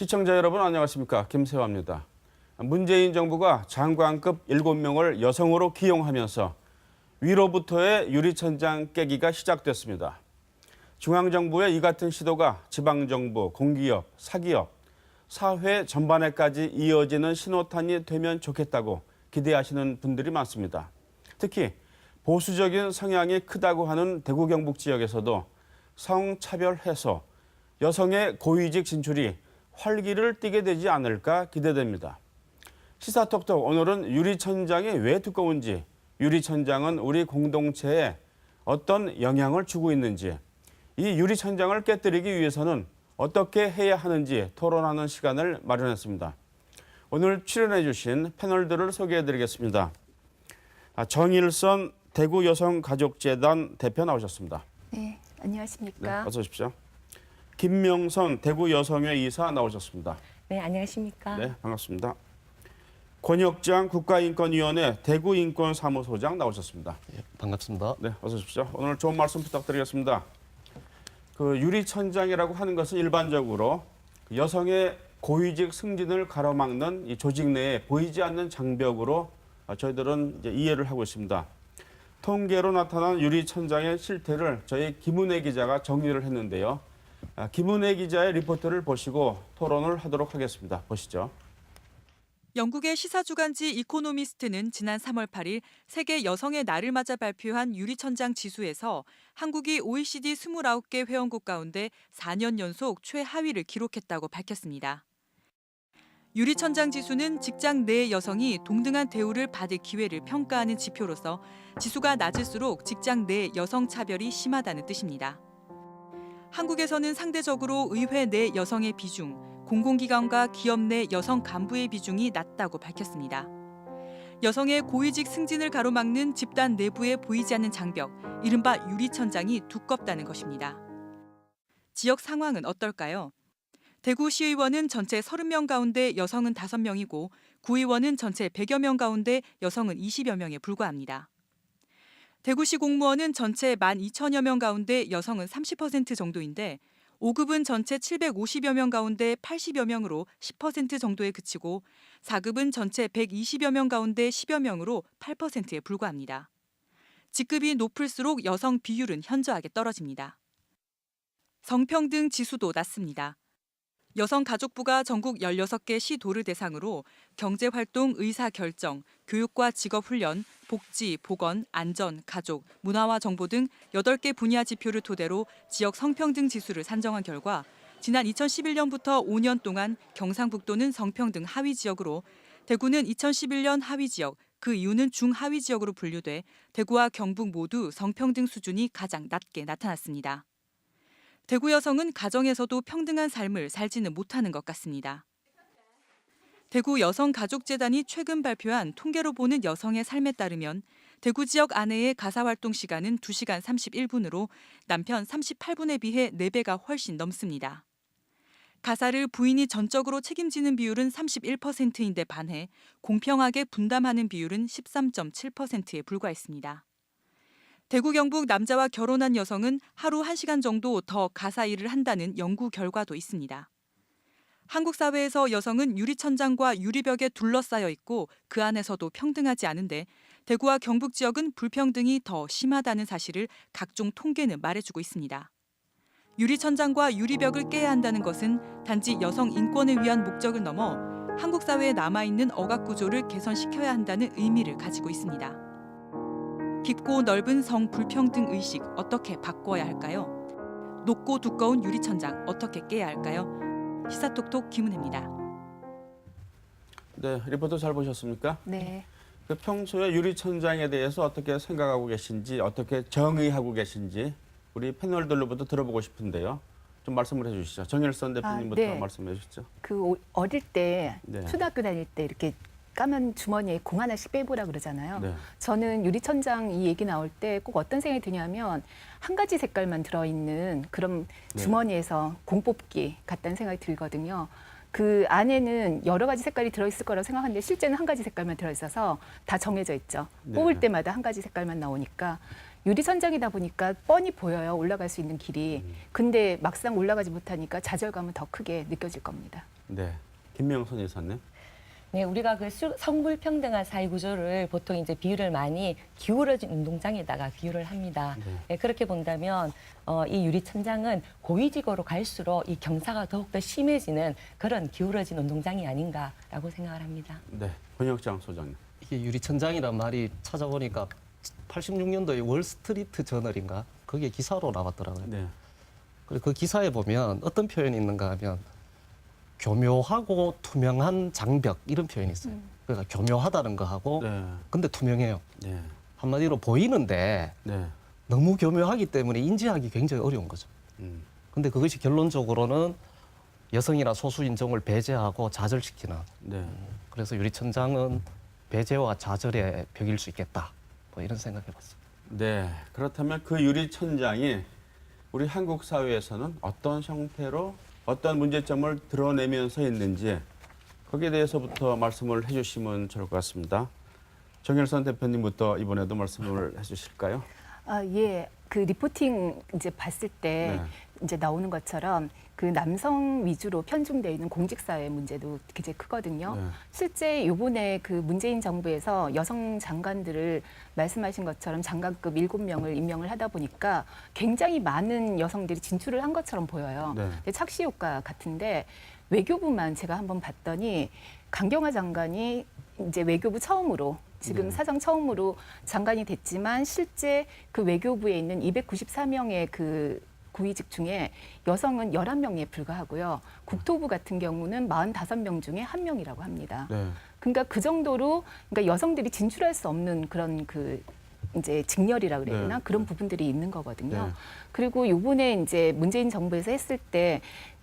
시청자 여러분 안녕하십니까? 김세화입니다. 문재인 정부가 장관급 7명을 여성으로 기용하면서 위로부터의 유리천장 깨기가 시작됐습니다. 중앙정부의 이 같은 시도가 지방정부, 공기업, 사기업, 사회 전반에까지 이어지는 신호탄이 되면 좋겠다고 기대하시는 분들이 많습니다. 특히 보수적인 성향이 크다고 하는 대구 경북 지역에서도 성차별 해소, 여성의 고위직 진출이 활기를 띠게 되지 않을까 기대됩니다. 시사톡톡 오늘은 유리천장이 왜 두꺼운지, 유리천장은 우리 공동체에 어떤 영향을 주고 있는지, 이 유리천장을 깨뜨리기 위해서는 어떻게 해야 하는지 토론하는 시간을 마련했습니다. 오늘 출연해 주신 패널들을 소개해 드리겠습니다. 정일선 대구여성가족재단 대표 나오셨습니다. 네, 네, 안녕하십니까. 어서 오십시오. 김명선 대구여성회 이사 나오셨습니다. 네, 안녕하십니까. 네, 반갑습니다. 권혁장 국가인권위원회 대구인권사무소장 나오셨습니다. 예, 반갑습니다. 네, 어서 오십시오. 오늘 좋은 말씀 부탁드리겠습니다. 유리천장이라고 하는 것은 일반적으로 여성의 고위직 승진을 가로막는 이 조직 내에 보이지 않는 장벽으로 저희들은 이제 이해를 하고 있습니다. 통계로 나타난 유리천장의 실태를 저희 김은혜 기자가 정리를 했는데요. 김은혜 기자의 리포트를 보시고 토론을 하도록 하겠습니다. 보시죠. 영국의 시사주간지 이코노미스트는 지난 3월 8일 세계 여성의 날을 맞아 발표한 유리천장 지수에서 한국이 OECD 29개 회원국 가운데 4년 연속 최하위를 기록했다고 밝혔습니다. 유리천장 지수는 직장 내 여성이 동등한 대우를 받을 기회를 평가하는 지표로서 지수가 낮을수록 직장 내 여성 차별이 심하다는 뜻입니다. 한국에서는 상대적으로 의회 내 여성의 비중, 공공기관과 기업 내 여성 간부의 비중이 낮다고 밝혔습니다. 여성의 고위직 승진을 가로막는 집단 내부에 보이지 않는 장벽, 이른바 유리천장이 두껍다는 것입니다. 지역 상황은 어떨까요? 대구시의원은 전체 30명 가운데 여성은 5명이고 구의원은 전체 100여 명 가운데 여성은 20여 명에 불과합니다. 대구시 공무원은 전체 12,000여 명 가운데 여성은 30% 정도인데 5급은 전체 750여 명 가운데 80여 명으로 10% 정도에 그치고 4급은 전체 120여 명 가운데 10여 명으로 8%에 불과합니다. 직급이 높을수록 여성 비율은 현저하게 떨어집니다. 성평등 지수도 낮습니다. 여성가족부가 전국 16개 시도를 대상으로 경제활동, 의사결정, 교육과 직업훈련, 복지, 보건, 안전, 가족, 문화와 정보 등 8개 분야 지표를 토대로 지역 성평등 지수를 산정한 결과 지난 2011년부터 5년 동안 경상북도는 성평등 하위 지역으로 대구는 2011년 하위 지역, 그 이유는 중하위 지역으로 분류돼 대구와 경북 모두 성평등 수준이 가장 낮게 나타났습니다. 대구 여성은 가정에서도 평등한 삶을 살지는 못하는 것 같습니다. 대구 여성가족재단이 최근 발표한 통계로 보는 여성의 삶에 따르면 대구 지역 아내의 가사활동 시간은 2시간 31분으로 남편 38분에 비해 4배가 훨씬 넘습니다. 가사를 부인이 전적으로 책임지는 비율은 31%인데 반해 공평하게 분담하는 비율은 13.7%에 불과했습니다. 대구 경북 남자와 결혼한 여성은 하루 1시간 정도 더 가사 일을 한다는 연구 결과도 있습니다. 한국 사회에서 여성은 유리천장과 유리벽에 둘러싸여 있고 그 안에서도 평등하지 않은데 대구와 경북 지역은 불평등이 더 심하다는 사실을 각종 통계는 말해주고 있습니다. 유리천장과 유리벽을 깨야 한다는 것은 단지 여성 인권을 위한 목적을 넘어 한국 사회에 남아있는 억압구조를 개선시켜야 한다는 의미를 가지고 있습니다. 깊고 넓은 성 불평등 의식 어떻게 바꿔야 할까요? 높고 두꺼운 유리천장 어떻게 깨야 할까요? 시사톡톡 김은혜입니다. 네, 리포트 잘 보셨습니까? 네. 평소에 유리천장에 대해서 어떻게 생각하고 계신지, 어떻게 정의하고 계신지 우리 패널들로부터 들어보고 싶은데요. 좀 말씀을 해주시죠. 정일선 대표님부터 네. 말씀해 주시죠. 어릴 때 네. 초등학교 다닐 때 이렇게 까만 주머니에 공 하나씩 빼보라 그러잖아요. 네. 저는 유리천장 이 얘기 나올 때 꼭 어떤 생각이 드냐면 한 가지 색깔만 들어있는 그런 네. 주머니에서 공 뽑기 같다는 생각이 들거든요. 그 안에는 여러 가지 색깔이 들어있을 거라고 생각하는데 실제는 한 가지 색깔만 들어있어서 다 정해져 있죠. 네. 뽑을 때마다 한 가지 색깔만 나오니까 유리천장이다 보니까 뻔히 보여요. 올라갈 수 있는 길이. 근데 막상 올라가지 못하니까 좌절감은 더 크게 느껴질 겁니다. 네. 김명선 이사님. 네, 우리가 그 성불 평등한 사회 구조를 보통 이제 비유를 많이 기울어진 운동장에다가 비유를 합니다. 네. 네, 그렇게 본다면 이 유리천장은 고위직으로 갈수록 이 경사가 더욱더 심해지는 그런 기울어진 운동장이 아닌가라고 생각을 합니다. 네. 권혁장 소장님. 이게 유리천장이란 말이 찾아보니까 86년도에 월스트리트 저널인가 거기에 기사로 나왔더라고요. 네. 그리고 그 기사에 보면 어떤 표현이 있는가 하면 교묘하고 투명한 장벽 이런 표현이 있어요. 그러니까 교묘하다는 거하고 네. 근데 투명해요. 네. 한마디로 보이는데 네. 너무 교묘하기 때문에 인지하기 굉장히 어려운 거죠. 음. 근데 그것이 결론적으로는 여성이나 소수 인종을 배제하고 좌절시키는 네. 그래서 유리천장은 배제와 좌절의 벽일 수 있겠다. 뭐 이런 생각해봤습니다. 네. 그렇다면 그 유리 천장이 우리 한국 사회에서는 어떤 형태로 어떤 문제점을 드러내면서 있는지 거기에 대해서부터 말씀을 해주시면 좋을 것 같습니다. 정일선 대표님부터 이번에도 말씀을 해주실까요? 아, 예. 그 리포팅 이제 봤을 때 네. 이제 나오는 것처럼 그 남성 위주로 편중되어 있는 공직사회 문제도 굉장히 크거든요. 네. 실제 요번에 그 문재인 정부에서 여성 장관들을 말씀하신 것처럼 장관급 7명을 임명을 하다 보니까 굉장히 많은 여성들이 진출을 한 것처럼 보여요. 네. 근데 착시 효과 같은데 외교부만 제가 한번 봤더니 강경화 장관이 이제 외교부 처음으로 지금 네. 사상 처음으로 장관이 됐지만 실제 그 외교부에 있는 294명의 그 고위직 중에 여성은 11명에 불과하고요. 국토부 같은 경우는 45명 중에 1명이라고 합니다. 네. 그러니까 그 정도로 그러니까 여성들이 진출할 수 없는 그런 그 이제 직렬이라 그래야 되나 네. 그런 부분들이 있는 거거든요. 네. 그리고 요번에 이제 문재인 정부에서 했을 때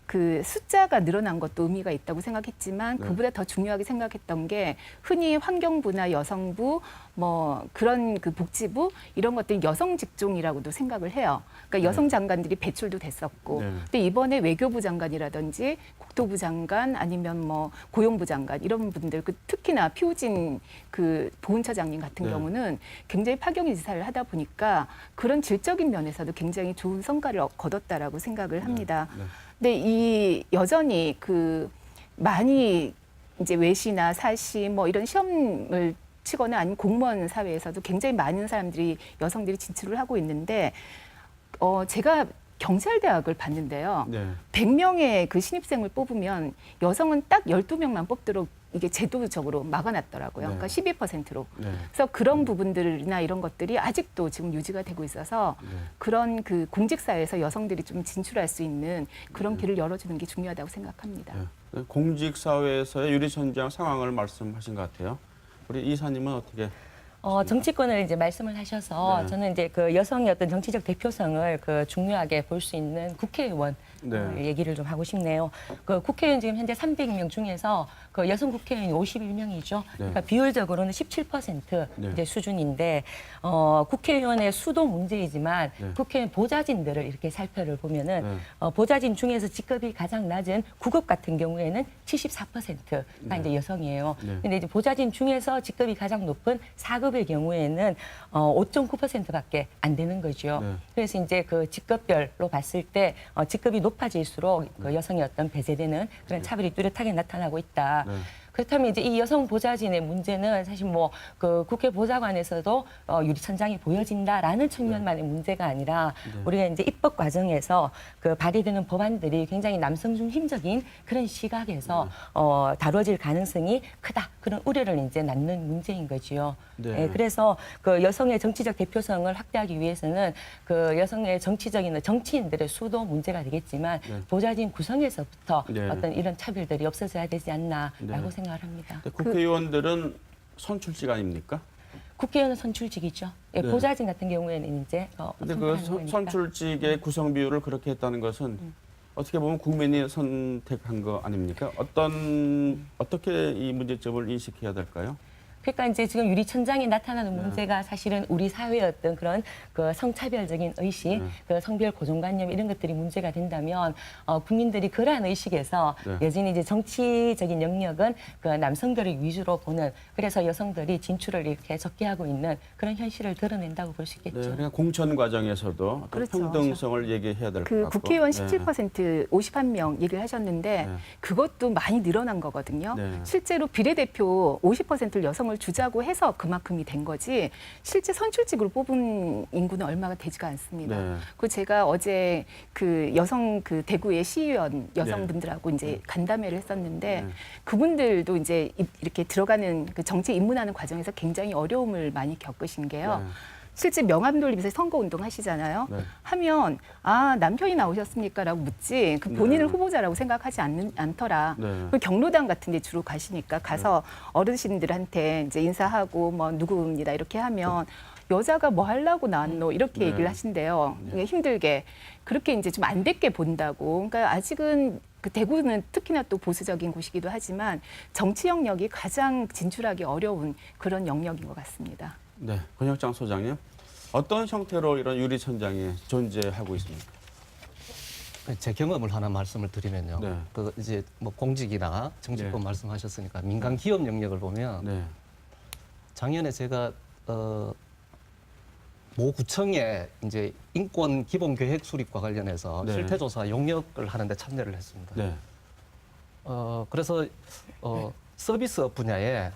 그 숫자가 늘어난 것도 의미가 있다고 생각했지만 네. 그보다 더 중요하게 생각했던 게 흔히 환경부나 여성부 뭐 그런 그 복지부 이런 것들이 여성 직종이라고도 생각을 해요. 그러니까 여성 장관들이 배출도 됐었고, 네. 근데 이번에 외교부 장관이라든지 국토부 장관 아니면 뭐 고용부 장관 이런 분들 그 특히나 피우진 그 보훈처장님 같은 네. 경우는 굉장히 파경의 지사를 하다 보니까 그런 질적인 면에서도 굉장히 좋은 성과를 거뒀다라고 생각을 합니다. 네. 근데 이 여전히 그 많이 이제 외시나 사시 뭐 이런 시험을 치거나 아니면 공무원 사회에서도 굉장히 많은 사람들이 여성들이 진출을 하고 있는데 제가 경찰대학을 봤는데요. 네. 100명의 그 신입생을 뽑으면 여성은 딱 12명만 뽑도록 이게 제도적으로 막아놨더라고요. 네. 그러니까 12%로. 네. 그래서 그런 부분들이나 이런 것들이 아직도 지금 유지가 되고 있어서 네. 그런 그 공직사회에서 여성들이 좀 진출할 수 있는 그런 길을 열어주는 게 중요하다고 생각합니다. 네. 공직 사회에서의 유리천장 상황을 말씀하신 것 같아요. 우리 이사님은 어떻게? 정치권을 이제 말씀을 하셔서 네. 저는 이제 그 여성의 어떤 정치적 대표성을 그 중요하게 볼 수 있는 국회의원 네. 얘기를 좀 하고 싶네요. 그 국회의원 지금 현재 300명 중에서 그 여성 국회의원이 51명이죠. 그러니까 비율적으로는 17% 네. 이제 수준인데 국회의원의 수도 문제이지만 네. 국회의원 보좌진들을 이렇게 살펴를 보면은 네. 보좌진 중에서 직급이 가장 낮은 9급 같은 경우에는 74%가 네. 이제 여성이에요. 네. 근데 이제 보좌진 중에서 직급이 가장 높은 4급의 경우에는 5.9%밖에 안 되는 거죠. 네. 그래서 이제 그 직급별로 봤을 때 직급이 높아질수록 그 여성의 어떤 배제되는 그런 차별이 뚜렷하게 나타나고 있다. 네. 그렇다면 이제 이 여성 보좌진의 문제는 사실 뭐 그 국회 보좌관에서도 유리천장이 보여진다라는 측면만의 문제가 아니라 우리가 이제 입법 과정에서 그 발의되는 법안들이 굉장히 남성 중심적인 그런 시각에서 다뤄질 가능성이 크다. 그런 우려를 이제 낳는 문제인 거지요. 네. 예, 그래서 그 여성의 정치적 대표성을 확대하기 위해서는 그 여성의 정치적인 정치인들의 수도 문제가 되겠지만 네. 보좌진 구성에서부터 네. 어떤 이런 차별들이 없어져야 되지 않나라고 네. 생각을 합니다. 근데 국회의원들은 선출직 아닙니까? 국회의원은 선출직이죠. 예, 네. 보좌진 같은 경우에는 이제 근데 그 선출하는 거니까. 선출직의 구성 비율을 그렇게 했다는 것은 어떻게 보면 국민이 선택한 거 아닙니까? 어떻게 이 문제점을 인식해야 될까요? 그러니까 이제 지금 유리천장에 나타나는 문제가 사실은 우리 사회의 어떤 그런 그 성차별적인 의식, 그 성별 고정관념 이런 것들이 문제가 된다면 국민들이 그러한 의식에서 여전히 이제 정치적인 영역은 그 남성들을 위주로 보는 그래서 여성들이 진출을 이렇게 적게 하고 있는 그런 현실을 드러낸다고 볼 수 있겠죠. 네, 그러니까 공천 과정에서도 어떤 그렇죠. 평등성을 얘기해야 될 것 그 같고. 국회의원 네. 17% 51명 얘기를 하셨는데 네. 그것도 많이 늘어난 거거든요. 네. 실제로 비례대표 50%를 여성을 주자고 해서 그만큼이 된 거지 실제 선출직으로 뽑은 인구는 얼마가 되지가 않습니다. 네. 그 제가 어제 그 여성 그 대구의 시의원 여성분들하고 이제 간담회를 했었는데 네. 그분들도 이제 이렇게 들어가는 그 정치 입문하는 과정에서 굉장히 어려움을 많이 겪으신 게요. 네. 실제 명함 돌리면서 선거운동 하시잖아요. 네. 하면 남편이 나오셨습니까라고 묻지 그 본인을 네. 후보자라고 생각하지 않더라. 네. 그 경로당 같은 데 주로 가시니까 가서 어르신들한테 이제 인사하고 뭐 누구입니다 이렇게 하면 여자가 뭐 하려고 나왔노 이렇게 네. 얘기를 하신대요. 네. 힘들게. 그렇게 이제 좀 안 됐게 본다고. 그러니까 아직은 그 대구는 특히나 또 보수적인 곳이기도 하지만 정치 영역이 가장 진출하기 어려운 그런 영역인 것 같습니다. 네, 권혁장 소장님. 어떤 형태로 이런 유리천장이 존재하고 있습니까? 제 경험을 하나 말씀을 드리면요. 네. 그 이제 뭐 공직이나 정치권 네. 말씀하셨으니까 민간 기업 영역을 보면 네. 작년에 제가 모 구청에 이제 인권 기본 계획 수립과 관련해서 네. 실태 조사 용역을 하는데 참여를 했습니다. 네. 그래서 서비스업 분야에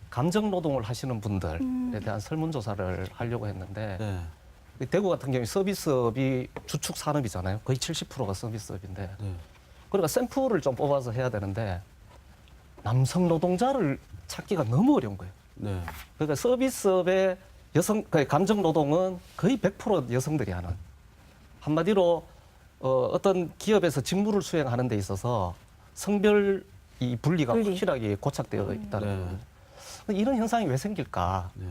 감정 노동을 하시는 분들에 대한 설문조사를 하려고 했는데 네. 대구 같은 경우에 서비스업이 주축 산업이잖아요. 거의 70%가 서비스업인데 네. 그러니까 샘플을 좀 뽑아서 해야 되는데 남성 노동자를 찾기가 너무 어려운 거예요. 네. 그러니까 서비스업의 감정 노동은 거의 100% 여성들이 하는. 한마디로 어떤 기업에서 직무를 수행하는 데 있어서 성별 이 분리가 분리. 확실하게 고착되어 있다는 네. 거예요. 이런 현상이 왜 생길까? 네.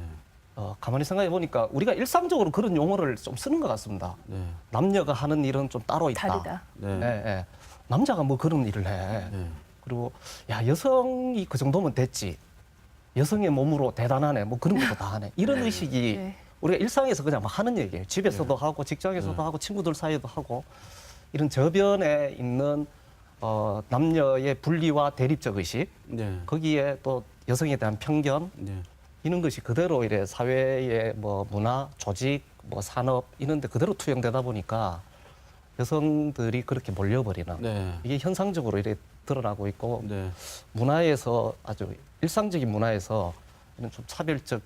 가만히 생각해 보니까 우리가 일상적으로 그런 용어를 좀 쓰는 것 같습니다. 네. 남녀가 하는 일은 좀 따로 있다. 다르다. 네. 예, 예. 남자가 뭐 그런 일을 해. 네. 그리고 야 여성이 그 정도면 됐지. 여성의 몸으로 대단하네. 뭐 그런 것도 다 하네. 이런 의식이 네. 우리가 일상에서 그냥 막 하는 얘기예요. 집에서도 하고 직장에서도 하고 친구들 사이에도 하고 이런 저변에 있는 남녀의 분리와 대립적 의식 네. 거기에 또 여성에 대한 편견 네. 이런 것이 그대로 이래 사회의 뭐 문화, 조직, 뭐 산업 이런 데 그대로 투영되다 보니까 여성들이 그렇게 몰려버리는 네. 이게 현상적으로 이래 드러나고 있고 네. 문화에서 아주 일상적인 문화에서 이런 좀 차별적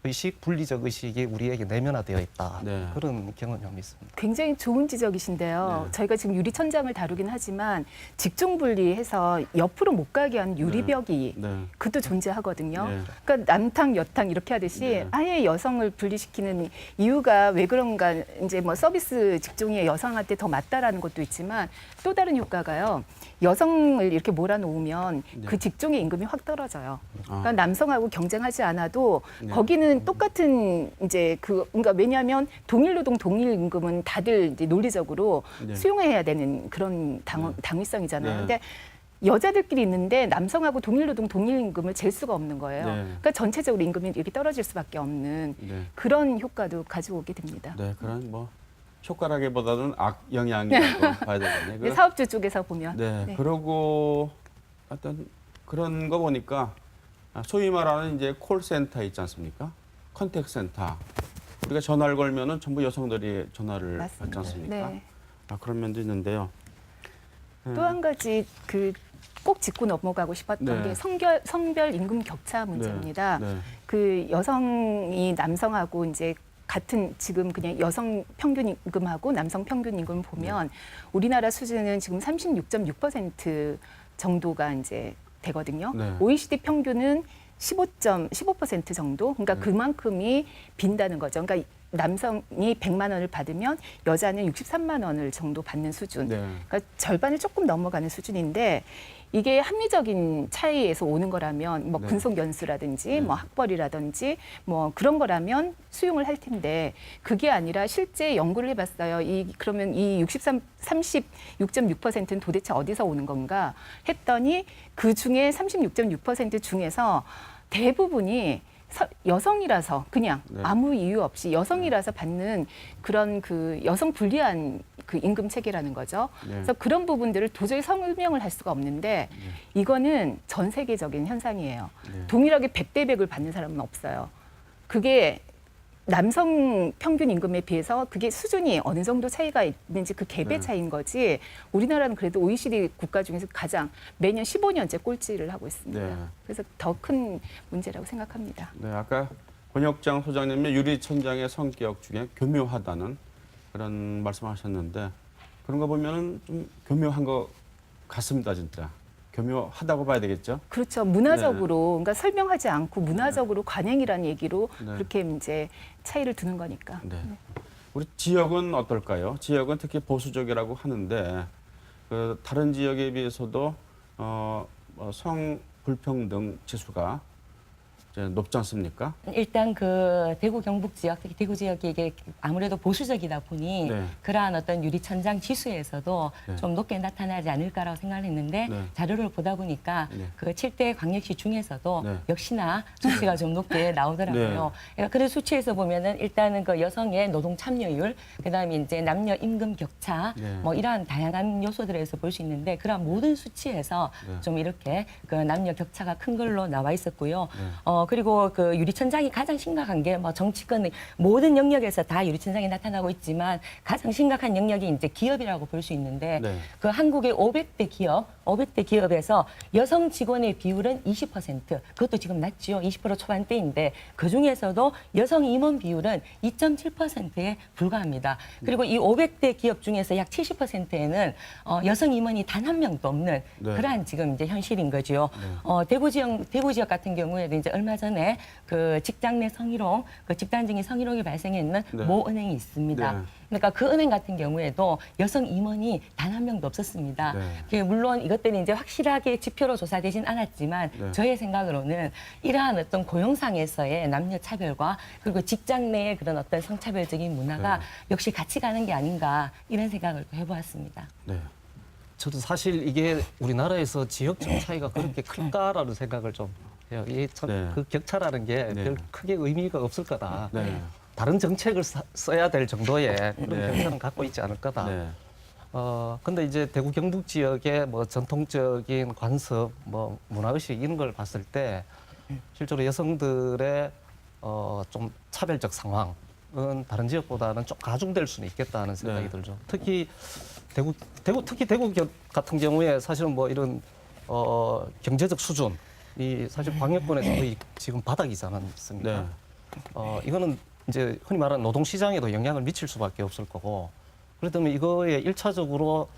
의식, 분리적 의식이 우리에게 내면화되어 있다. 네. 그런 경험이 있습니다. 굉장히 좋은 지적이신데요. 네. 저희가 지금 유리천장을 다루긴 하지만 직종 분리해서 옆으로 못 가게 하는 유리벽이 네. 그것도 존재하거든요. 네. 그러니까 남탕, 여탕 이렇게 하듯이 네. 아예 여성을 분리시키는 이유가 왜 그런가 이제 뭐 서비스 직종이 여성한테 더 맞다라는 것도 있지만 또 다른 효과가요. 여성을 이렇게 몰아놓으면 네. 그 직종의 임금이 확 떨어져요. 아. 그러니까 남성하고 경쟁하지 않아도 네. 거기는 똑같은 이제 그러니까 왜냐하면 동일 노동 동일 임금은 다들 이제 논리적으로 네. 수용해야 되는 그런 당위성이잖아요. 네. 근데 여자들끼리 있는데 남성하고 동일 노동 동일 임금을 잴 수가 없는 거예요. 네. 그러니까 전체적으로 임금이 이렇게 떨어질 수밖에 없는 네. 그런 효과도 가져오게 됩니다. 네. 그런 뭐 효과라기보다는 악 영향이라고 봐야 되겠네요. 네, 사업주 쪽에서 보면 네. 네. 그러고 어떤 그런 거 보니까 소위 말하는 이제 콜센터 있지 않습니까? 컨택센터. 우리가 전화를 걸면은 전부 여성들이 전화를 받지 맞습니다. 않습니까? 네. 그런 면도 있는데요. 또 한 가지 꼭 짚고 넘어가고 싶었던 네. 게 성별 임금 격차 문제입니다. 네. 그 여성이 남성하고 이제 같은 지금 그냥 여성 평균 임금하고 남성 평균 임금을 보면 우리나라 수준은 지금 36.6% 정도가 이제 되거든요. 네. OECD 평균은 15% 정도. 그러니까 그만큼이 빈다는 거죠. 그러니까 남성이 100만 원을 받으면 여자는 63만 원을 정도 받는 수준. 네. 그러니까 절반을 조금 넘어가는 수준인데 이게 합리적인 차이에서 오는 거라면 뭐 네. 근속 연수라든지 네. 뭐 학벌이라든지 뭐 그런 거라면 수용을 할 텐데 그게 아니라 실제 연구를 해봤어요. 그러면 이 36.6%는 도대체 어디서 오는 건가 했더니 그 중에 36.6% 중에서 대부분이 여성이라서 그냥 네. 아무 이유 없이 여성이라서 받는 그런 그 여성 불리한 그 임금 체계라는 거죠. 네. 그래서 그런 부분들을 도저히 설명을 할 수가 없는데 이거는 전 세계적인 현상이에요. 네. 동일하게 100대 100을 받는 사람은 없어요. 그게 남성 평균 임금에 비해서 그게 수준이 어느 정도 차이가 있는지 그 갭의 네. 차이인 거지 우리나라는 그래도 OECD 국가 중에서 가장 매년 15년째 꼴찌를 하고 있습니다. 네. 그래서 더 큰 문제라고 생각합니다. 네, 아까 권혁장 소장님의 유리천장의 성격 중에 교묘하다는 그런 말씀하셨는데 그런 거 보면은 좀 교묘한 것 같습니다, 진짜. 교묘하다고 봐야 되겠죠? 그렇죠. 문화적으로 그러니까 설명하지 않고 문화적으로 관행이라는 얘기로 네. 그렇게 이제 차이를 두는 거니까. 네. 우리 지역은 어떨까요? 지역은 특히 보수적이라고 하는데 그 다른 지역에 비해서도 성 불평등 지수가 이제 높지 않습니까? 일단 그 대구 경북 지역, 특히 대구 지역이 이게 아무래도 보수적이다 보니 네. 그러한 어떤 유리천장 지수에서도 네. 좀 높게 나타나지 않을까라고 생각을 했는데 네. 자료를 보다 보니까 네. 그 7대 광역시 중에서도 네. 역시나 수치가 좀 높게 나오더라고요. 그러니까 그 수치에서 보면은 일단은 그 여성의 노동 참여율, 그다음에 이제 남녀 임금 격차, 네. 뭐 이러한 다양한 요소들에서 볼 수 있는데 그런 모든 수치에서 네. 좀 이렇게 그 남녀 격차가 큰 걸로 나와 있었고요. 네. 그리고 그 유리천장이 가장 심각한 게 뭐 정치권 모든 영역에서 다 유리천장이 나타나고 있지만 가장 심각한 영역이 이제 기업이라고 볼 수 있는데 네. 그 한국의 500대 기업에서 여성 직원의 비율은 20%. 그것도 지금 낮죠. 20% 초반대인데 그 중에서도 여성 임원 비율은 2.7%에 불과합니다. 그리고 이 500대 기업 중에서 약 70%에는 여성 임원이 단 한 명도 없는 네. 그러한 지금 이제 현실인 거죠. 대구 지역 같은 경우에도 이제 얼마 전에 그 직장 내 성희롱, 그 집단적인 성희롱이 발생했는 네. 모 은행이 있습니다. 네. 그러니까 그 은행 같은 경우에도 여성 임원이 단 한 명도 없었습니다. 네. 그게 물론 이것들이 이제 확실하게 지표로 조사되진 않았지만 네. 저의 생각으로는 이러한 어떤 고용상에서의 남녀 차별과 그리고 직장 내의 그런 어떤 성차별적인 문화가 네. 역시 같이 가는 게 아닌가 이런 생각을 해보았습니다. 네. 저도 사실 이게 우리나라에서 지역적 차이가 그렇게 클까라는 생각을 좀 해요. 이게 참 네. 그 격차라는 게 네. 별 크게 의미가 없을 거다. 네. 다른 정책을 써야 될 정도의 그런 네. 격차는 갖고 있지 않을 거다. 네. 근데 이제 대구 경북 지역의 뭐 전통적인 관습, 뭐 문화의식 이런 걸 봤을 때 실제로 여성들의 좀 차별적 상황은 다른 지역보다는 좀 가중될 수는 있겠다는 생각이 네. 들죠. 특히 대구 같은 경우에 사실은 뭐 이런 경제적 수준이 사실 광역권에서 거의 지금 바닥이지 않습니까? 네. 이거는 이제 흔히 말하는 노동시장에도 영향을 미칠 수밖에 없을 거고 그렇다면 이거에 일차적으로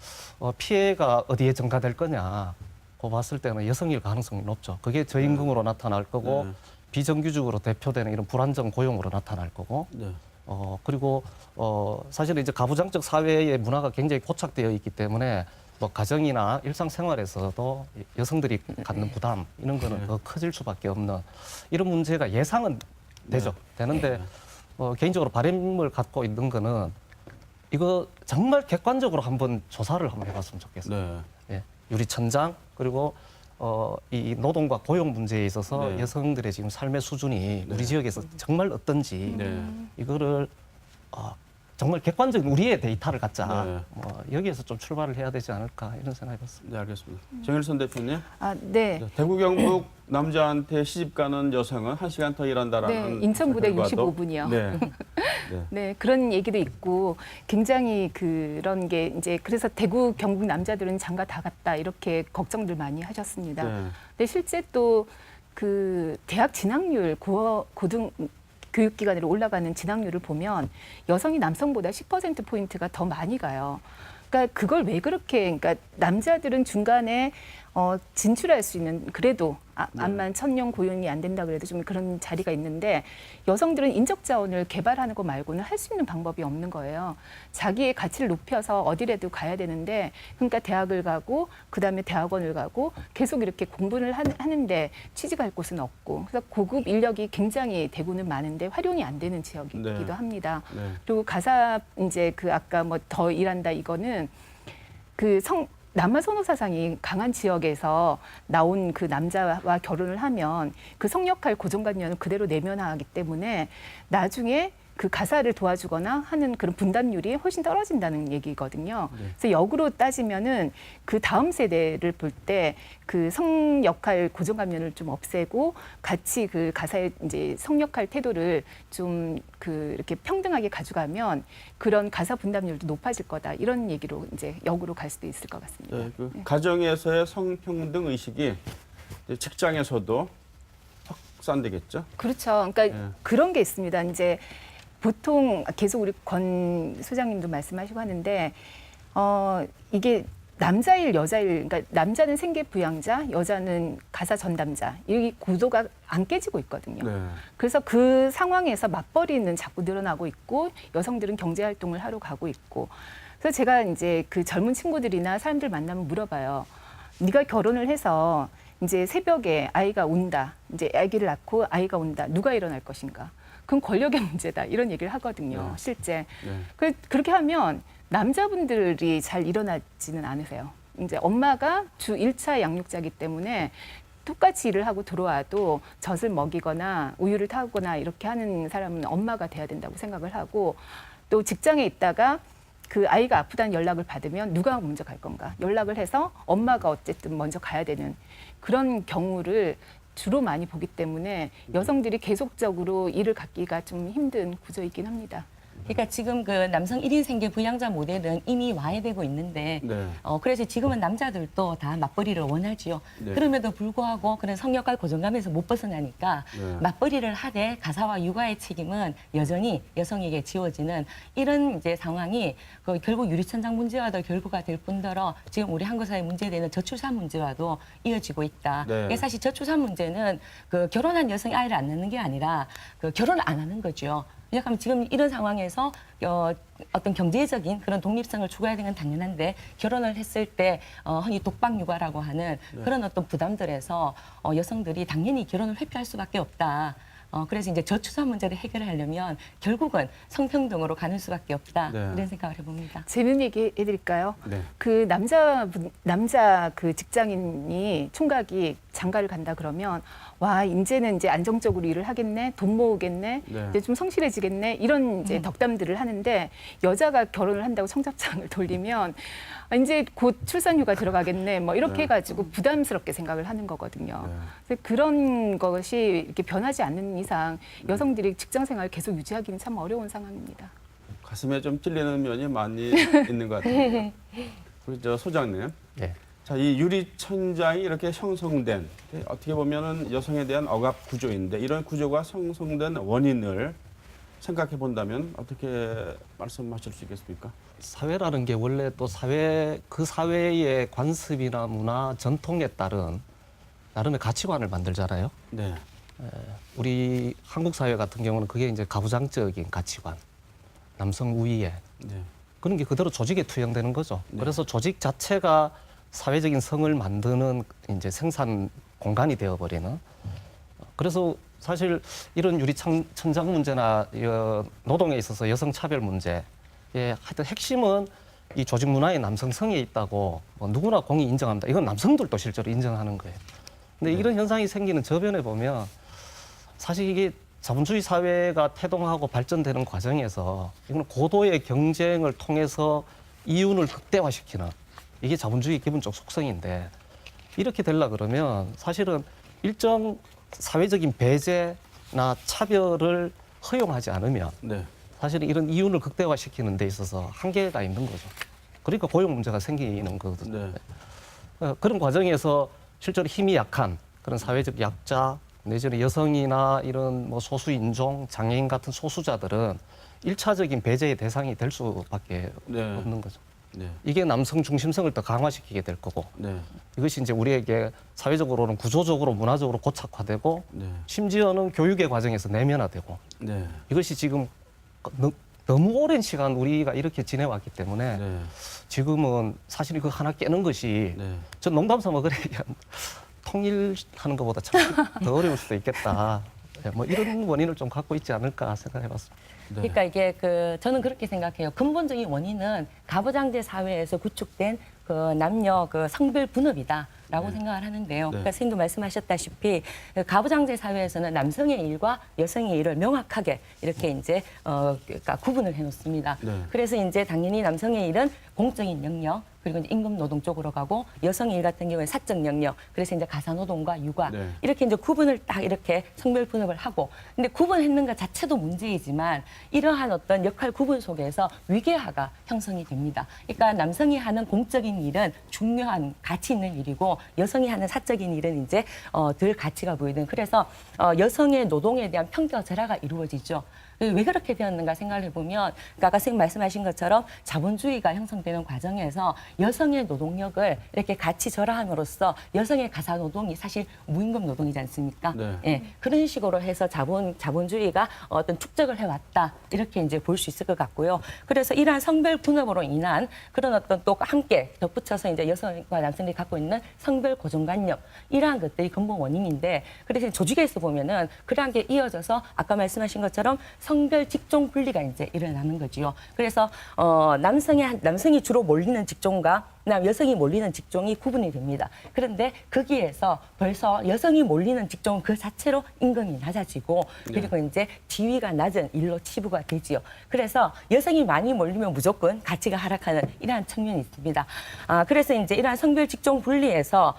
피해가 어디에 증가될 거냐 고 봤을 때는 여성일 가능성이 높죠. 그게 저임금으로 나타날 거고 네. 비정규직으로 대표되는 이런 불안정 고용으로 나타날 거고 네. 그리고 사실은 이제 가부장적 사회의 문화가 굉장히 고착되어 있기 때문에 뭐 가정이나 일상생활에서도 여성들이 갖는 부담 이런 거는 더 커질 수밖에 없는 이런 문제가 예상은 되죠. 되는데 개인적으로 바람을 갖고 있는 거는 이거 정말 객관적으로 한번 조사를 한번 해봤으면 좋겠어요. 네. 예, 유리천장 그리고 이 노동과 고용 문제에 있어서 네. 여성들의 지금 삶의 수준이 네. 우리 지역에서 정말 어떤지 네. 이거를 정말 객관적인 우리의 데이터를 갖자. 네. 여기에서 좀 출발을 해야 되지 않을까 이런 생각이 듭니다. 네, 알겠습니다. 정일선 대표님. 네. 대구 경북 남자한테 시집 가는 여성은 1시간 더 일한다라는 네, 인천부대 결과도- 65분이요. 네. 네. 네, 그런 얘기도 있고 굉장히 그런 게 이제 그래서 대구 경북 남자들은 장가 다 갔다 이렇게 걱정들 많이 하셨습니다. 네. 근데 실제 또 그 대학 진학률 고등 교육기관으로 올라가는 진학률을 보면 여성이 남성보다 10% 포인트가 더 많이 가요. 그러니까 그걸 왜 그렇게 그러니까 남자들은 중간에 진출할 수 있는 그래도 암만 천년 고용이 안 된다 그래도 좀 그런 자리가 있는데 여성들은 인적 자원을 개발하는 거 말고는 할 수 있는 방법이 없는 거예요. 자기의 가치를 높여서 어디라도 가야 되는데 그러니까 대학을 가고 그다음에 대학원을 가고 계속 이렇게 공부를 하는데 취직할 곳은 없고 그래서 고급 인력이 굉장히 대구는 많은데 활용이 안 되는 지역이기도 네. 합니다. 네. 그리고 가사 이제 그 아까 뭐 더 일한다 이거는 그 남아 선호 사상이 강한 지역에서 나온 그 남자와 결혼을 하면 그 성역할 고정관념을 그대로 내면화하기 때문에 나중에 그 가사를 도와주거나 하는 그런 분담률이 훨씬 떨어진다는 얘기거든요. 그래서 역으로 따지면은 그 다음 세대를 볼 때 그 성역할 고정관념을 좀 없애고 같이 그 가사의 이제 성역할 태도를 좀 그 이렇게 평등하게 가져가면 그런 가사 분담률도 높아질 거다. 이런 얘기로 이제 역으로 갈 수도 있을 것 같습니다. 네, 그 가정에서의 성평등 의식이 이제 직장에서도 확산되겠죠. 그렇죠. 그러니까 예. 그런 게 있습니다. 이제 보통 계속 우리 권 소장님도 말씀하시고 하는데 이게 남자일 여자일, 그러니까 남자는 생계 부양자, 여자는 가사 전담자, 이 구도가 안 깨지고 있거든요. 네. 그래서 그 상황에서 맞벌이는 자꾸 늘어나고 있고 여성들은 경제 활동을 하러 가고 있고. 그래서 제가 이제 그 젊은 친구들이나 사람들 만나면 물어봐요. 네가 결혼을 해서 이제 새벽에 아이가 온다. 이제 아기를 낳고 아이가 온다. 누가 일어날 것인가? 그건 권력의 문제다. 이런 얘기를 하거든요. 네. 실제. 네. 그렇게 하면 남자분들이 잘 일어나지는 않으세요. 이제 엄마가 주 1차 양육자이기 때문에 똑같이 일을 하고 들어와도 젖을 먹이거나 우유를 타거나 이렇게 하는 사람은 엄마가 돼야 된다고 생각을 하고, 또 직장에 있다가 그 아이가 아프다는 연락을 받으면 누가 먼저 갈 건가? 연락을 해서 엄마가 어쨌든 먼저 가야 되는 그런 경우를 주로 많이 보기 때문에 여성들이 계속적으로 일을 갖기가 좀 힘든 구조이긴 합니다. 그러니까 지금 그 남성 1인 생계 부양자 모델은 이미 와해되고 있는데 네. 그래서 지금은 남자들도 다 맞벌이를 원하지요. 네. 그럼에도 불구하고 그런 성역할 고정감에서 못 벗어나니까 네. 맞벌이를 하되 가사와 육아의 책임은 여전히 여성에게 지워지는 이런 이제 상황이 그 결국 유리천장 문제와도 결부가 될 뿐더러 지금 우리 한국 사회 문제되는 저출산 문제와도 이어지고 있다. 네. 이게 사실 저출산 문제는 그 결혼한 여성이 아이를 안 낳는 게 아니라 그 결혼을 안 하는 거죠. 왜냐하면 지금 이런 상황에서 어떤 경제적인 그런 독립성을 추구해야 되는 건 당연한데 결혼을 했을 때 흔히 독박 육아라고 하는 그런 어떤 부담들에서 여성들이 당연히 결혼을 회피할 수밖에 없다. 그래서 이제 저출산 문제를 해결하려면 결국은 성평등으로 가는 수밖에 없다. 네. 이런 생각을 해봅니다. 재밌는 얘기 해드릴까요? 네. 그 남자 그 직장인이 총각이 장가를 간다 그러면 와 이제는 이제 안정적으로 일을 하겠네, 돈 모으겠네, 네. 이제 좀 성실해지겠네 이런 이제 덕담들을 하는데 여자가 결혼을 한다고 청첩장을 돌리면 이제 곧 출산휴가 들어가겠네, 뭐 이렇게 네. 해가지고 부담스럽게 생각을 하는 거거든요. 네. 그래서 그런 것이 이렇게 변하지 않는 이상 여성들이 직장 생활을 계속 유지하기는 참 어려운 상황입니다. 가슴에 좀 찔리는 면이 많이 있는 것 같아요. 우리 저 소장님. 네. 자, 이 유리천장이 이렇게 형성된 어떻게 보면은 여성에 대한 억압 구조인데 이런 구조가 형성된 원인을 생각해 본다면 어떻게 말씀하실 수 있겠습니까? 사회라는 게 원래 또 그 사회의 관습이나 문화, 전통에 따른 나름의 가치관을 만들잖아요. 네. 우리 한국 사회 같은 경우는 그게 이제 가부장적인 가치관, 남성 우위에 네. 그런 게 그대로 조직에 투영되는 거죠. 네. 그래서 조직 자체가 사회적인 성을 만드는 이제 생산 공간이 되어버리는. 그래서 사실 이런 유리천장 문제나 노동에 있어서 여성 차별 문제의 하여튼 핵심은 이 조직 문화의 남성성에 있다고 누구나 공히 인정합니다. 이건 남성들도 실제로 인정하는 거예요. 근데 네. 이런 현상이 생기는 저변에 보면 사실 이게 자본주의 사회가 태동하고 발전되는 과정에서 이거는 고도의 경쟁을 통해서 이윤을 극대화시키는 이게 자본주의 기본적 속성인데 이렇게 되려 그러면 사실은 일정 사회적인 배제나 차별을 허용하지 않으면 네. 사실은 이런 이윤을 극대화시키는 데 있어서 한계가 있는 거죠. 그러니까 고용 문제가 생기는 거거든요. 네. 그런 과정에서 실제로 힘이 약한 그런 사회적 약자 내지는 여성이나 이런 뭐 소수 인종, 장애인 같은 소수자들은 일차적인 배제의 대상이 될 수밖에 네. 없는 거죠. 네. 이게 남성 중심성을 더 강화시키게 될 거고 네. 이것이 이제 우리에게 사회적으로는 구조적으로 문화적으로 고착화되고 네. 심지어는 교육의 과정에서 내면화되고 네. 이것이 지금 너무 오랜 시간 우리가 이렇게 지내왔기 때문에 네. 지금은 사실 이거 하나 깨는 것이 네. 전 농담 삼아 그래 통일하는 것보다 참 더 어려울 수도 있겠다. 뭐 이런 원인을 좀 갖고 있지 않을까 생각해봤습니다. 네. 그러니까 이게 저는 그렇게 생각해요. 근본적인 원인은 가부장제 사회에서 구축된 그 남녀 그 성별 분업이다. 라고 네. 생각을 하는데요. 네. 그러니까 선생님도 말씀하셨다시피 가부장제 사회에서는 남성의 일과 여성의 일을 명확하게 이렇게 이제 그러니까 구분을 해놓습니다. 네. 그래서 이제 당연히 남성의 일은 공적인 영역 그리고 이제 임금 노동 쪽으로 가고 여성의 일 같은 경우에 사적 영역 그래서 이제 가사노동과 육아 네. 이렇게 이제 구분을 딱 이렇게 성별 분업을 하고 근데 구분했는 것 자체도 문제이지만 이러한 어떤 역할 구분 속에서 위계화가 형성이 됩니다. 그러니까 남성이 하는 공적인 일은 중요한 가치 있는 일이고 여성이 하는 사적인 일은 이제 덜 가치가 보이는 그래서 여성의 노동에 대한 평가절하가 이루어지죠. 왜 그렇게 되었는가 생각을 해보면 아까 선생님 말씀하신 것처럼 자본주의가 형성되는 과정에서 여성의 노동력을 이렇게 같이 절하함으로써 여성의 가사 노동이 사실 무임금 노동이지 않습니까? 네. 예, 그런 식으로 해서 자본주의가 어떤 축적을 해왔다 이렇게 이제 볼 수 있을 것 같고요. 그래서 이러한 성별 분업으로 인한 그런 어떤 또 함께 덧붙여서 이제 여성과 남성들이 갖고 있는 성별 고정관념 이러한 것들이 근본 원인인데 그래서 조직에서 보면은 그러한 게 이어져서 아까 말씀하신 것처럼 성별 직종 분리가 이제 일어나는 거지요. 그래서 남성이 주로 몰리는 직종과 여성이 몰리는 직종이 구분이 됩니다. 그런데 거기에서 벌써 여성이 몰리는 직종은 그 자체로 임금이 낮아지고 그리고 이제 지위가 낮은 일로 치부가 되지요. 그래서 여성이 많이 몰리면 무조건 가치가 하락하는 이러한 측면이 있습니다. 그래서 이제 이러한 성별 직종 분리에서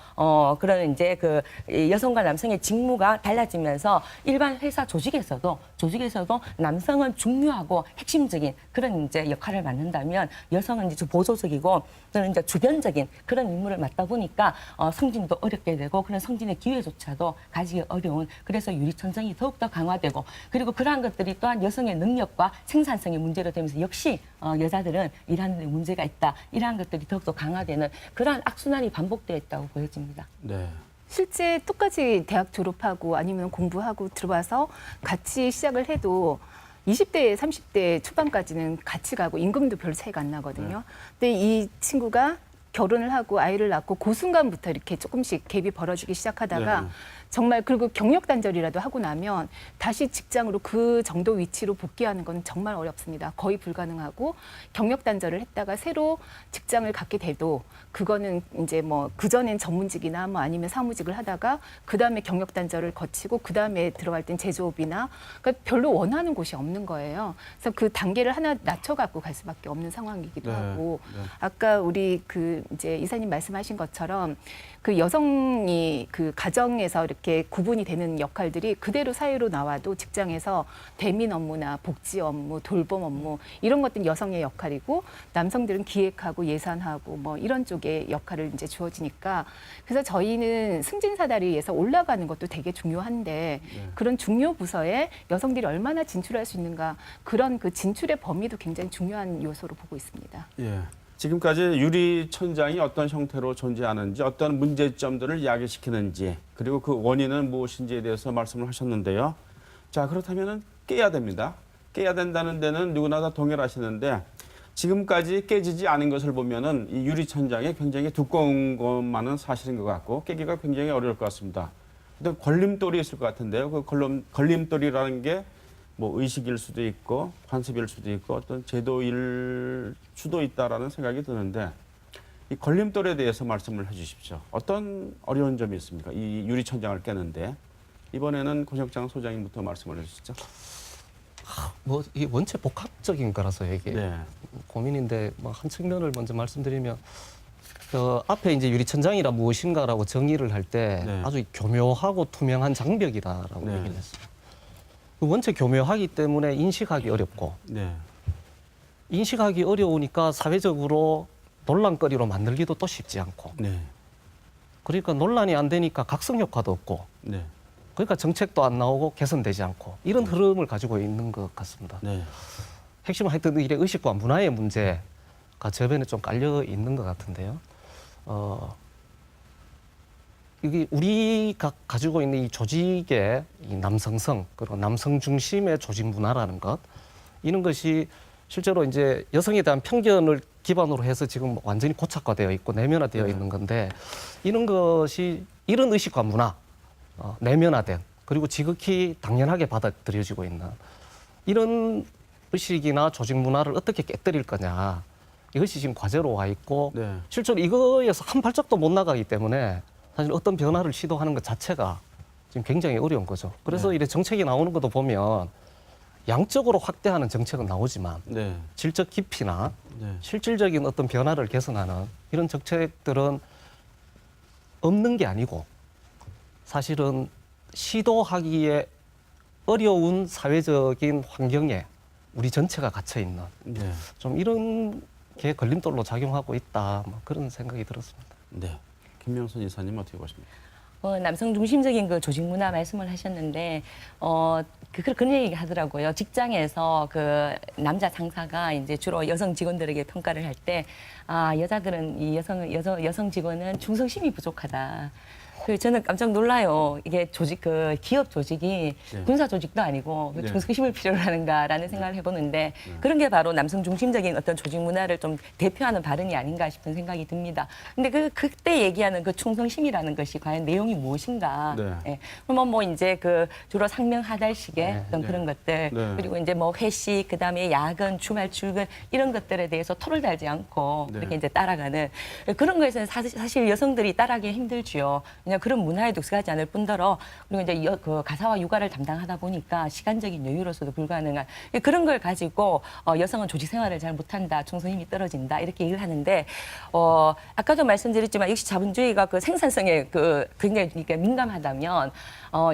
그런 이제 그 여성과 남성의 직무가 달라지면서 일반 회사 조직에서도 남성은 중요하고 핵심적인 그런 이제 역할을 맡는다면 여성은 이제 보조적이고 또는 이제 주변적인 그런 임무를 맡다 보니까 승진도 어렵게 되고 그런 승진의 기회조차도 가지기 어려운 그래서 유리천장이 더욱더 강화되고 그리고 그러한 것들이 또한 여성의 능력과 생산성의 문제로 되면서 역시 여자들은 일하는 데 문제가 있다. 이러한 것들이 더욱더 강화되는 그러한 악순환이 반복되어 있다고 보여집니다. 네. 실제 똑같이 대학 졸업하고 아니면 공부하고 들어와서 같이 시작을 해도 20대, 30대 초반까지는 같이 가고 임금도 별 차이가 안 나거든요. 근데 이 친구가 결혼을 하고 아이를 낳고 그 순간부터 이렇게 조금씩 갭이 벌어지기 시작하다가 네. 정말 그리고 경력 단절이라도 하고 나면 다시 직장으로 그 정도 위치로 복귀하는 건 정말 어렵습니다. 거의 불가능하고 경력 단절을 했다가 새로 직장을 갖게 돼도 그거는 이제 뭐 그전엔 전문직이나 뭐 아니면 사무직을 하다가 그다음에 경력 단절을 거치고 그다음에 들어갈 땐 제조업이나 그러니까 별로 원하는 곳이 없는 거예요. 그래서 그 단계를 하나 낮춰 갖고 갈 수밖에 없는 상황이기도 네. 하고 네. 아까 우리 그 이제 이사님 말씀하신 것처럼 그 여성이 그 가정에서 이렇게 구분이 되는 역할들이 그대로 사회로 나와도 직장에서 대민 업무나 복지 업무, 돌봄 업무 이런 것들은 여성의 역할이고 남성들은 기획하고 예산하고 뭐 이런 쪽의 역할을 이제 주어지니까 그래서 저희는 승진 사다리에서 올라가는 것도 되게 중요한데 그런 중요 부서에 여성들이 얼마나 진출할 수 있는가 그런 그 진출의 범위도 굉장히 중요한 요소로 보고 있습니다. 예. 지금까지 유리천장이 어떤 형태로 존재하는지 어떤 문제점들을 야기시키는지 그리고 그 원인은 무엇인지에 대해서 말씀을 하셨는데요. 자, 그렇다면 깨야 됩니다. 깨야 된다는 데는 누구나 다 동의를 하시는데 지금까지 깨지지 않은 것을 보면은 이 유리천장이 굉장히 두꺼운 것만은 사실인 것 같고 깨기가 굉장히 어려울 것 같습니다. 일단 걸림돌이 있을 것 같은데요. 그 걸림돌이라는 게 뭐 의식일 수도 있고 관습일 수도 있고 어떤 제도일 수도 있다라는 생각이 드는데 이 걸림돌에 대해서 말씀을 해주십시오. 어떤 어려운 점이 있습니까? 이 유리천장을 깨는데 이번에는 고석장 소장님부터 말씀을 해주시죠. 뭐 이게 원체 복합적인 거라서 이게 네. 고민인데 뭐 한 측면을 먼저 말씀드리면 앞에 이제 유리천장이라 무엇인가라고 정의를 할 때 네. 아주 교묘하고 투명한 장벽이다라고 네. 얘기를 했어요. 원체 교묘하기 때문에 인식하기 어렵고 네. 인식하기 어려우니까 사회적으로 논란거리로 만들기도 또 쉽지 않고 네. 그러니까 논란이 안 되니까 각성 효과도 없고 네. 그러니까 정책도 안 나오고 개선되지 않고 이런 흐름을 가지고 있는 것 같습니다. 네. 핵심은 하여튼 이게 의식과 문화의 문제가 저변에 좀 깔려 있는 것 같은데요. 이게 우리가 가지고 있는 이 조직의 이 남성성 그리고 남성 중심의 조직 문화라는 것 이런 것이 실제로 이제 여성에 대한 편견을 기반으로 해서 지금 완전히 고착화되어 있고 내면화되어 있는 건데 이런 것이 이런 의식과 문화 내면화된 그리고 지극히 당연하게 받아들여지고 있는 이런 의식이나 조직 문화를 어떻게 깨뜨릴 거냐 이것이 지금 과제로 와 있고 네. 실제로 이거에서 한 발짝도 못 나가기 때문에 사실 어떤 변화를 시도하는 것 자체가 지금 굉장히 어려운 거죠. 그래서 네. 이래 정책이 나오는 것도 보면 양적으로 확대하는 정책은 나오지만 네. 질적 깊이나 네. 실질적인 어떤 변화를 개선하는 이런 정책들은 없는 게 아니고 사실은 시도하기에 어려운 사회적인 환경에 우리 전체가 갇혀 있는 네. 좀 이런 게 걸림돌로 작용하고 있다 뭐 그런 생각이 들었습니다. 네. 김명선 이사님 어떻게 보십니까? 남성 중심적인 그 조직 문화 말씀을 하셨는데 그런 얘기 하더라고요. 직장에서 그 남자 상사가 이제 주로 여성 직원들에게 평가를 할 때 여자들은 이 여성 직원은 충성심이 부족하다. 그 저는 깜짝 놀라요. 이게 기업 조직이 네. 군사 조직도 아니고 네. 충성심을 필요로 하는가라는 생각을 해보는데 그런 게 바로 남성 중심적인 어떤 조직 문화를 좀 대표하는 발언이 아닌가 싶은 생각이 듭니다. 근데 그때 얘기하는 그 충성심이라는 것이 과연 내용이 무엇인가? 네. 예. 그러면 뭐 이제 그 주로 상명하달식의 네. 어떤 네. 그런 것들 네. 그리고 이제 뭐 회식 그다음에 야근 주말 출근 이런 것들에 대해서 토를 달지 않고 네. 그렇게 이제 따라가는 그런 거에서는 사실 여성들이 따라하기 힘들지요. 그냥 그런 문화에도 익숙하지 않을 뿐더러 그리고 이제 그 가사와 육아를 담당하다 보니까 시간적인 여유로서도 불가능한 그런 걸 가지고 여성은 조직 생활을 잘 못한다, 충성심이 떨어진다 이렇게 얘기를 하는데 아까도 말씀드렸지만 역시 자본주의가 그 생산성에 굉장히 그러니까 민감하다면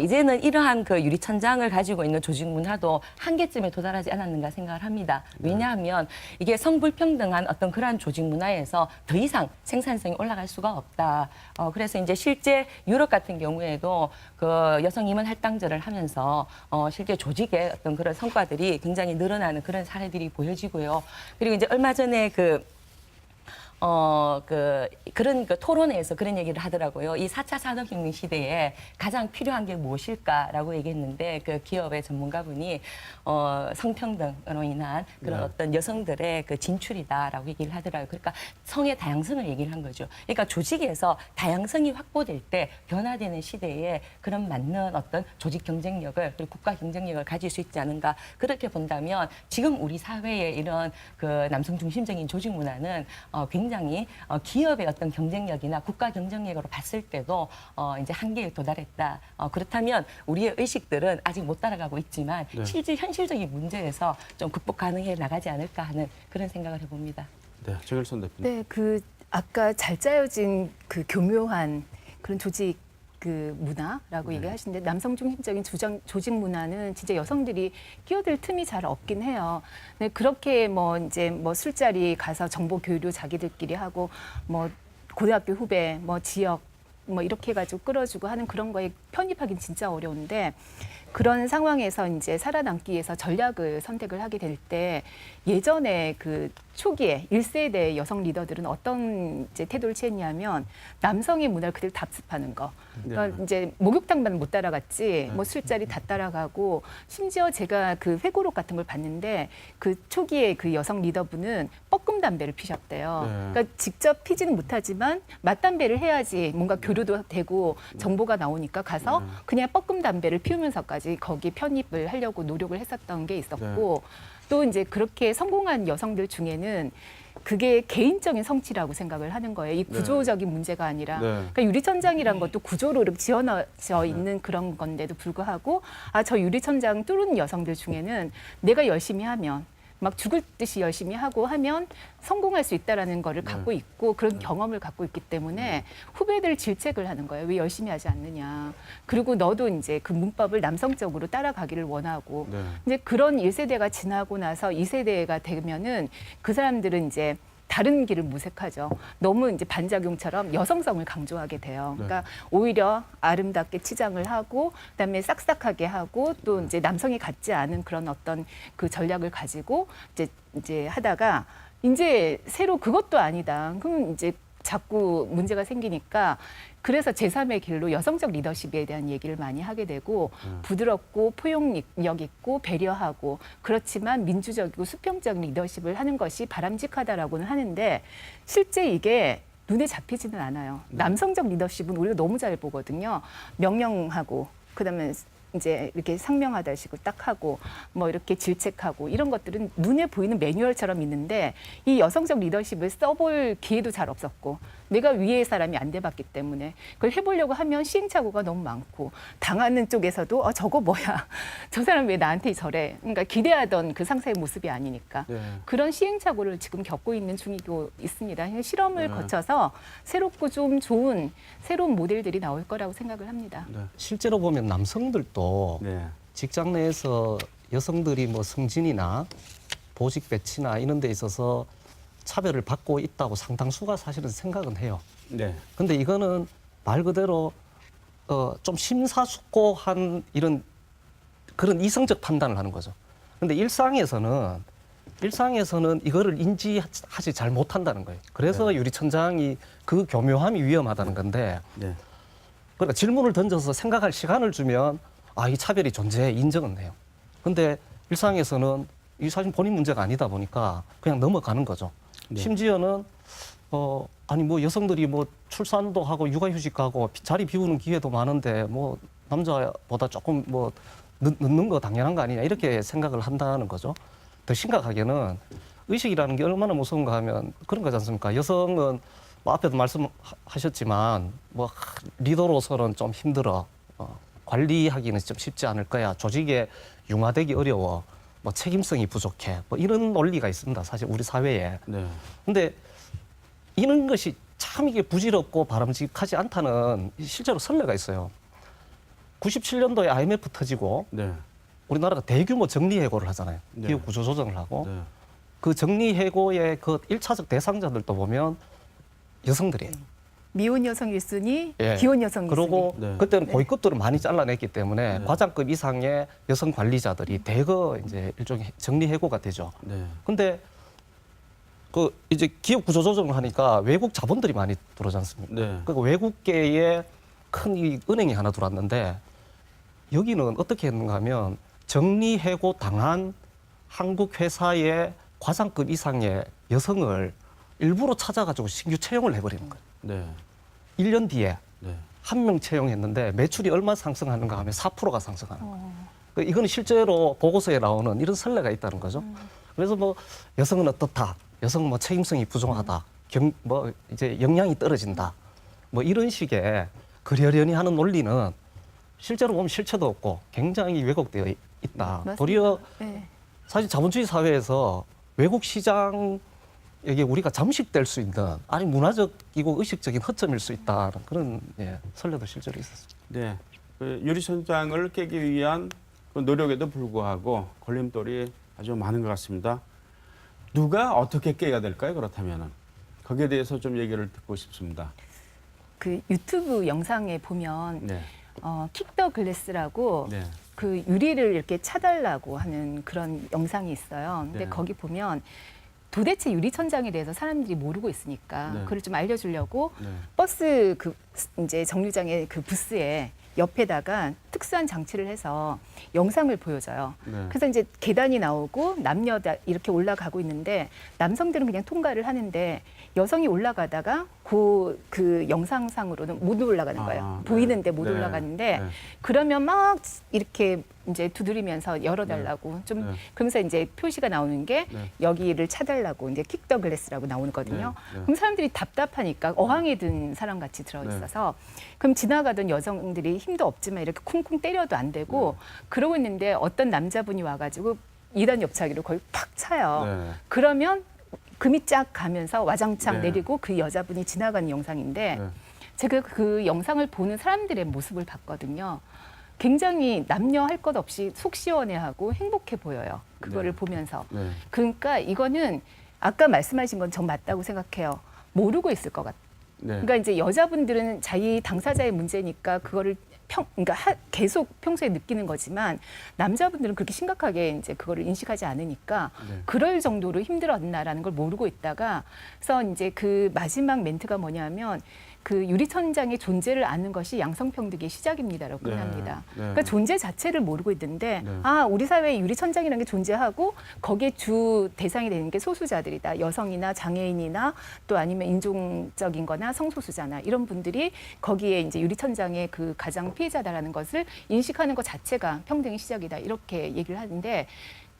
이제는 이러한 그 유리천장을 가지고 있는 조직 문화도 한계점에 도달하지 않았는가 생각을 합니다. 왜냐하면 이게 성불평등한 어떤 그러한 조직 문화에서 더 이상 생산성이 올라갈 수가 없다. 그래서 이제 실제 유럽 같은 경우에도 그 여성 임원 할당제를 하면서 실제 조직의 어떤 그런 성과들이 굉장히 늘어나는 그런 사례들이 보여지고요. 그리고 이제 얼마 전에 그런 토론회에서 그런 얘기를 하더라고요. 이 4차 산업혁명 시대에 가장 필요한 게 무엇일까라고 얘기했는데 그 기업의 전문가분이 성평등으로 인한 그런 네. 어떤 여성들의 그 진출이다라고 얘기를 하더라고요. 그러니까 성의 다양성을 얘기를 한 거죠. 그러니까 조직에서 다양성이 확보될 때 변화되는 시대에 그런 맞는 어떤 조직 경쟁력을 그리고 국가 경쟁력을 가질 수 있지 않은가 그렇게 본다면 지금 우리 사회의 이런 그 남성 중심적인 조직 문화는 굉장히 기업의 어떤 경쟁력이나 국가 경쟁력으로 봤을 때도 이제 한계에 도달했다. 그렇다면 우리의 의식들은 아직 못 따라가고 있지만 네. 실제 현실적인 문제에서 좀 극복 가능해 나가지 않을까 하는 그런 생각을 해봅니다. 네. 정일선 대표님. 네, 그 아까 잘 짜여진 그 교묘한 그런 조직 그 문화라고 네. 얘기하시는데 남성 중심적인 조직 문화는 진짜 여성들이 끼어들 틈이 잘 없긴 해요. 근데 그렇게 뭐 이제 뭐 술자리 가서 정보 교류 자기들끼리 하고 뭐 고등학교 후배 뭐 지역 뭐 이렇게 해가지고 끌어주고 하는 그런 거에 편입하기는 진짜 어려운데 그런 상황에서 이제 살아남기 위해서 전략을 선택을 하게 될 때 예전에 그 초기에 1세대 여성 리더들은 어떤 이제 태도를 취했냐면 남성의 문화를 그대로 답습하는 거. 그러니까 네. 이제 목욕탕만 못 따라갔지 뭐 술자리 다 따라가고 심지어 제가 그 회고록 같은 걸 봤는데 그 초기에 그 여성 리더분은 뻐끔 담배를 피셨대요. 네. 그러니까 직접 피지는 못하지만 맞담배를 해야지 뭔가 교류도 되고 정보가 나오니까 가서 그냥 뻐끔 담배를 피우면서까지 거기 편입을 하려고 노력을 했었던 게 있었고 또 이제 그렇게 성공한 여성들 중에는 그게 개인적인 성취라고 생각을 하는 거예요. 이 구조적인 문제가 아니라. 네. 그러니까 유리천장이란 것도 구조로 이렇게 지어져 있는 그런 건데도 불구하고 저 유리천장 뚫은 여성들 중에는 내가 열심히 하면 막 죽을 듯이 열심히 하고 하면 성공할 수 있다라는 거를 갖고 있고 그런 경험을 갖고 있기 때문에 후배들 질책을 하는 거예요. 왜 열심히 하지 않느냐. 그리고 너도 이제 그 문법을 남성적으로 따라가기를 원하고 네. 이제 그런 1세대가 지나고 나서 2세대가 되면은 그 사람들은 이제 다른 길을 모색하죠. 너무 이제 반작용처럼 여성성을 강조하게 돼요. 그러니까 오히려 아름답게 치장을 하고 그다음에 싹싹하게 하고 또 이제 남성이 갖지 않은 그런 어떤 그 전략을 가지고 이제 하다가 이제 새로 그것도 아니다. 그럼 이제 자꾸 문제가 생기니까 그래서 제3의 길로 여성적 리더십에 대한 얘기를 많이 하게 되고 부드럽고 포용력 있고 배려하고 그렇지만 민주적이고 수평적인 리더십을 하는 것이 바람직하다라고는 하는데 실제 이게 눈에 잡히지는 않아요. 남성적 리더십은 우리가 너무 잘 보거든요. 명령하고 그다음에 이제 이렇게 상명하다시고 딱 하고 뭐 이렇게 질책하고 이런 것들은 눈에 보이는 매뉴얼처럼 있는데 이 여성적 리더십을 써볼 기회도 잘 없었고 내가 위의 사람이 안 돼봤기 때문에 그걸 해보려고 하면 시행착오가 너무 많고 당하는 쪽에서도 저거 뭐야 저 사람 왜 나한테 저래 그러니까 기대하던 그 상사의 모습이 아니니까 네. 그런 시행착오를 지금 겪고 있는 중이고 있습니다. 실험을 네. 거쳐서 새롭고 좀 좋은 새로운 모델들이 나올 거라고 생각을 합니다. 네. 실제로 보면 남성들도 네. 직장 내에서 여성들이 뭐 승진이나 보직 배치나 이런 데 있어서 차별을 받고 있다고 상당수가 사실은 생각은 해요. 네. 근데 이거는 말 그대로 좀 심사숙고한 이런 그런 이성적 판단을 하는 거죠. 근데 일상에서는 이거를 인지하지 잘 못한다는 거예요. 그래서 네. 유리천장이 그 교묘함이 위험하다는 건데 네. 그러니까 질문을 던져서 생각할 시간을 주면 이 차별이 존재해 인정은 해요. 근데 일상에서는 이 사실 본인 문제가 아니다 보니까 그냥 넘어가는 거죠. 네. 심지어는 아니 뭐 여성들이 뭐 출산도 하고 육아휴직 가고 자리 비우는 기회도 많은데 뭐 남자보다 조금 뭐 늦는 거 당연한 거 아니냐 이렇게 생각을 한다는 거죠. 더 심각하게는 의식이라는 게 얼마나 무서운가 하면 그런 거지 않습니까? 여성은 뭐 앞에도 말씀하셨지만 뭐 리더로서는 좀 힘들어. 관리하기는 좀 쉽지 않을 거야. 조직에 융화되기 어려워. 뭐 책임성이 부족해. 뭐 이런 논리가 있습니다. 사실 우리 사회에. 네. 근데 이런 것이 참 이게 부질없고 바람직하지 않다는 실제로 선례가 있어요. 97년도에 IMF 터지고 네. 우리나라가 대규모 정리해고를 하잖아요. 네. 기업 구조 조정을 하고 네. 그 정리해고의 그 1차적 대상자들도 보면 여성들이에요. 미혼 여성 1순위, 예. 기혼 여성 1순위. 그리고 네. 그때는 네. 고위급들을 많이 잘라냈기 때문에 네. 과장급 이상의 여성 관리자들이 대거 이제 일종의 정리해고가 되죠. 네. 근데 그 이제 기업 구조 조정을 하니까 외국 자본들이 많이 들어오지 않습니까? 네. 그러니까 외국계에 큰 이 은행이 하나 들어왔는데 여기는 어떻게 했는가 하면 정리해고 당한 한국 회사의 과장급 이상의 여성을 일부러 찾아가지고 신규 채용을 해버리는 거예요. 네. 1년 뒤에 네. 한 명 채용했는데 매출이 얼마 상승하는가 하면 4%가 상승하는 거예요. 그러니까 이거는 실제로 보고서에 나오는 이런 선례가 있다는 거죠. 그래서 뭐 여성은 어떻다, 여성은 뭐 책임성이 부족하다, 뭐 이제 역량이 떨어진다, 뭐 이런 식의 그러려니 하는 논리는 실제로 보면 실체도 없고 굉장히 왜곡되어 있다. 맞습니다. 도리어 네. 사실 자본주의 사회에서 외국 시장 에게 우리가 잠식될 수 있는 아니 문화적이고 의식적인 허점일 수 있다는 그런 선례도 실제로 있었습니다. 네. 그 유리천장을 깨기 위한 그 노력에도 불구하고 걸림돌이 아주 많은 것 같습니다. 누가 어떻게 깨야 될까요? 그렇다면은 거기에 대해서 좀 얘기를 듣고 싶습니다. 그 유튜브 영상에 보면 네. 킥 더 글래스라고 네. 그 유리를 이렇게 차달라고 하는 그런 영상이 있어요. 근데 네. 거기 보면 도대체 유리천장에 대해서 사람들이 모르고 있으니까 네. 그걸 좀 알려주려고 네. 버스 그 이제 정류장의 그 부스에 옆에다가 특수한 장치를 해서 영상을 보여줘요. 네. 그래서 이제 계단이 나오고 남녀 다 이렇게 올라가고 있는데 남성들은 그냥 통과를 하는데 여성이 올라가다가 그 영상상으로는 못 올라가는 거예요. 네. 보이는데 못 네. 올라가는데 네. 그러면 막 이렇게 이제 두드리면서 열어달라고 좀 네. 그러면서 이제 표시가 나오는 게 네. 여기를 차달라고 이제 킥 더 글래스라고 나오거든요. 네. 네. 그럼 사람들이 답답하니까 어항에 든 사람 같이 들어 있어서 그럼 지나가던 여성들이 힘도 없지만 이렇게 쿵쿵 때려도 안 되고 그러고 있는데 어떤 남자분이 와가지고 2단 옆차기로 거의 팍 차요. 네. 그러면 금이 쫙 가면서 와장창 네. 내리고 그 여자분이 지나가는 영상인데 네. 제가 그 영상을 보는 사람들의 모습을 봤거든요. 굉장히 남녀 할 것 없이 속 시원해하고 행복해 보여요. 그거를 네. 보면서. 네. 그러니까 이거는 아까 말씀하신 건 전 맞다고 생각해요. 모르고 있을 것 같아요. 네. 그러니까 이제 여자분들은 자기 당사자의 문제니까 그거를 그러니까 계속 평소에 느끼는 거지만 남자분들은 그렇게 심각하게 이제 그거를 인식하지 않으니까 네. 그럴 정도로 힘들었나라는 걸 모르고 있다가 그래서 이제 그 마지막 멘트가 뭐냐면 그 유리천장의 존재를 아는 것이 양성평등의 시작입니다라고 네. 표현합니다. 네. 그러니까 존재 자체를 모르고 있는데 네. 아 우리 사회에 유리천장이라는 게 존재하고 거기에 주 대상이 되는 게 소수자들이다. 여성이나 장애인이나 또 아니면 인종적인 거나 성소수자나 이런 분들이 거기에 이제 유리천장의 그 가장 피해자다라는 것을 인식하는 것 자체가 평등의 시작이다. 이렇게 얘기를 하는데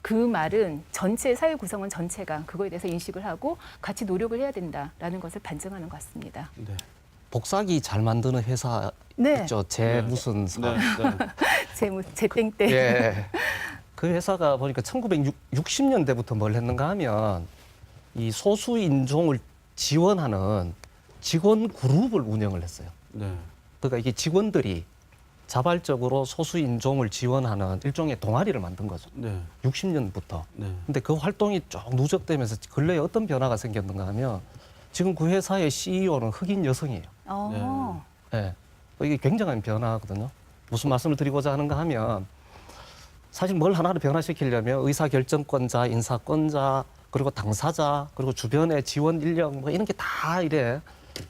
그 말은 전체 사회 구성원 전체가 그거에 대해서 인식을 하고 같이 노력을 해야 된다라는 것을 반증하는 것 같습니다. 네. 복사기 잘 만드는 회사 네. 있죠. 제 네. 무슨 네. 네. 제땡때 예. 그 회사가 보니까 1960년대부터 뭘 했는가 하면 이 소수 인종을 지원하는 직원 그룹을 운영을 했어요. 네. 그러니까 이게 직원들이 자발적으로 소수 인종을 지원하는 일종의 동아리를 만든 거죠. 네. 60년부터. 네. 근데 그 활동이 쭉 누적되면서 근래에 어떤 변화가 생겼는가 하면 지금 그 회사의 CEO는 흑인 여성이에요. 예. 이게 굉장한 변화거든요. 무슨 말씀을 드리고자 하는가 하면 사실 뭘 하나를 변화시키려면 의사결정권자, 인사권자, 그리고 당사자, 그리고 주변의 지원 인력 뭐 이런 게 다 이래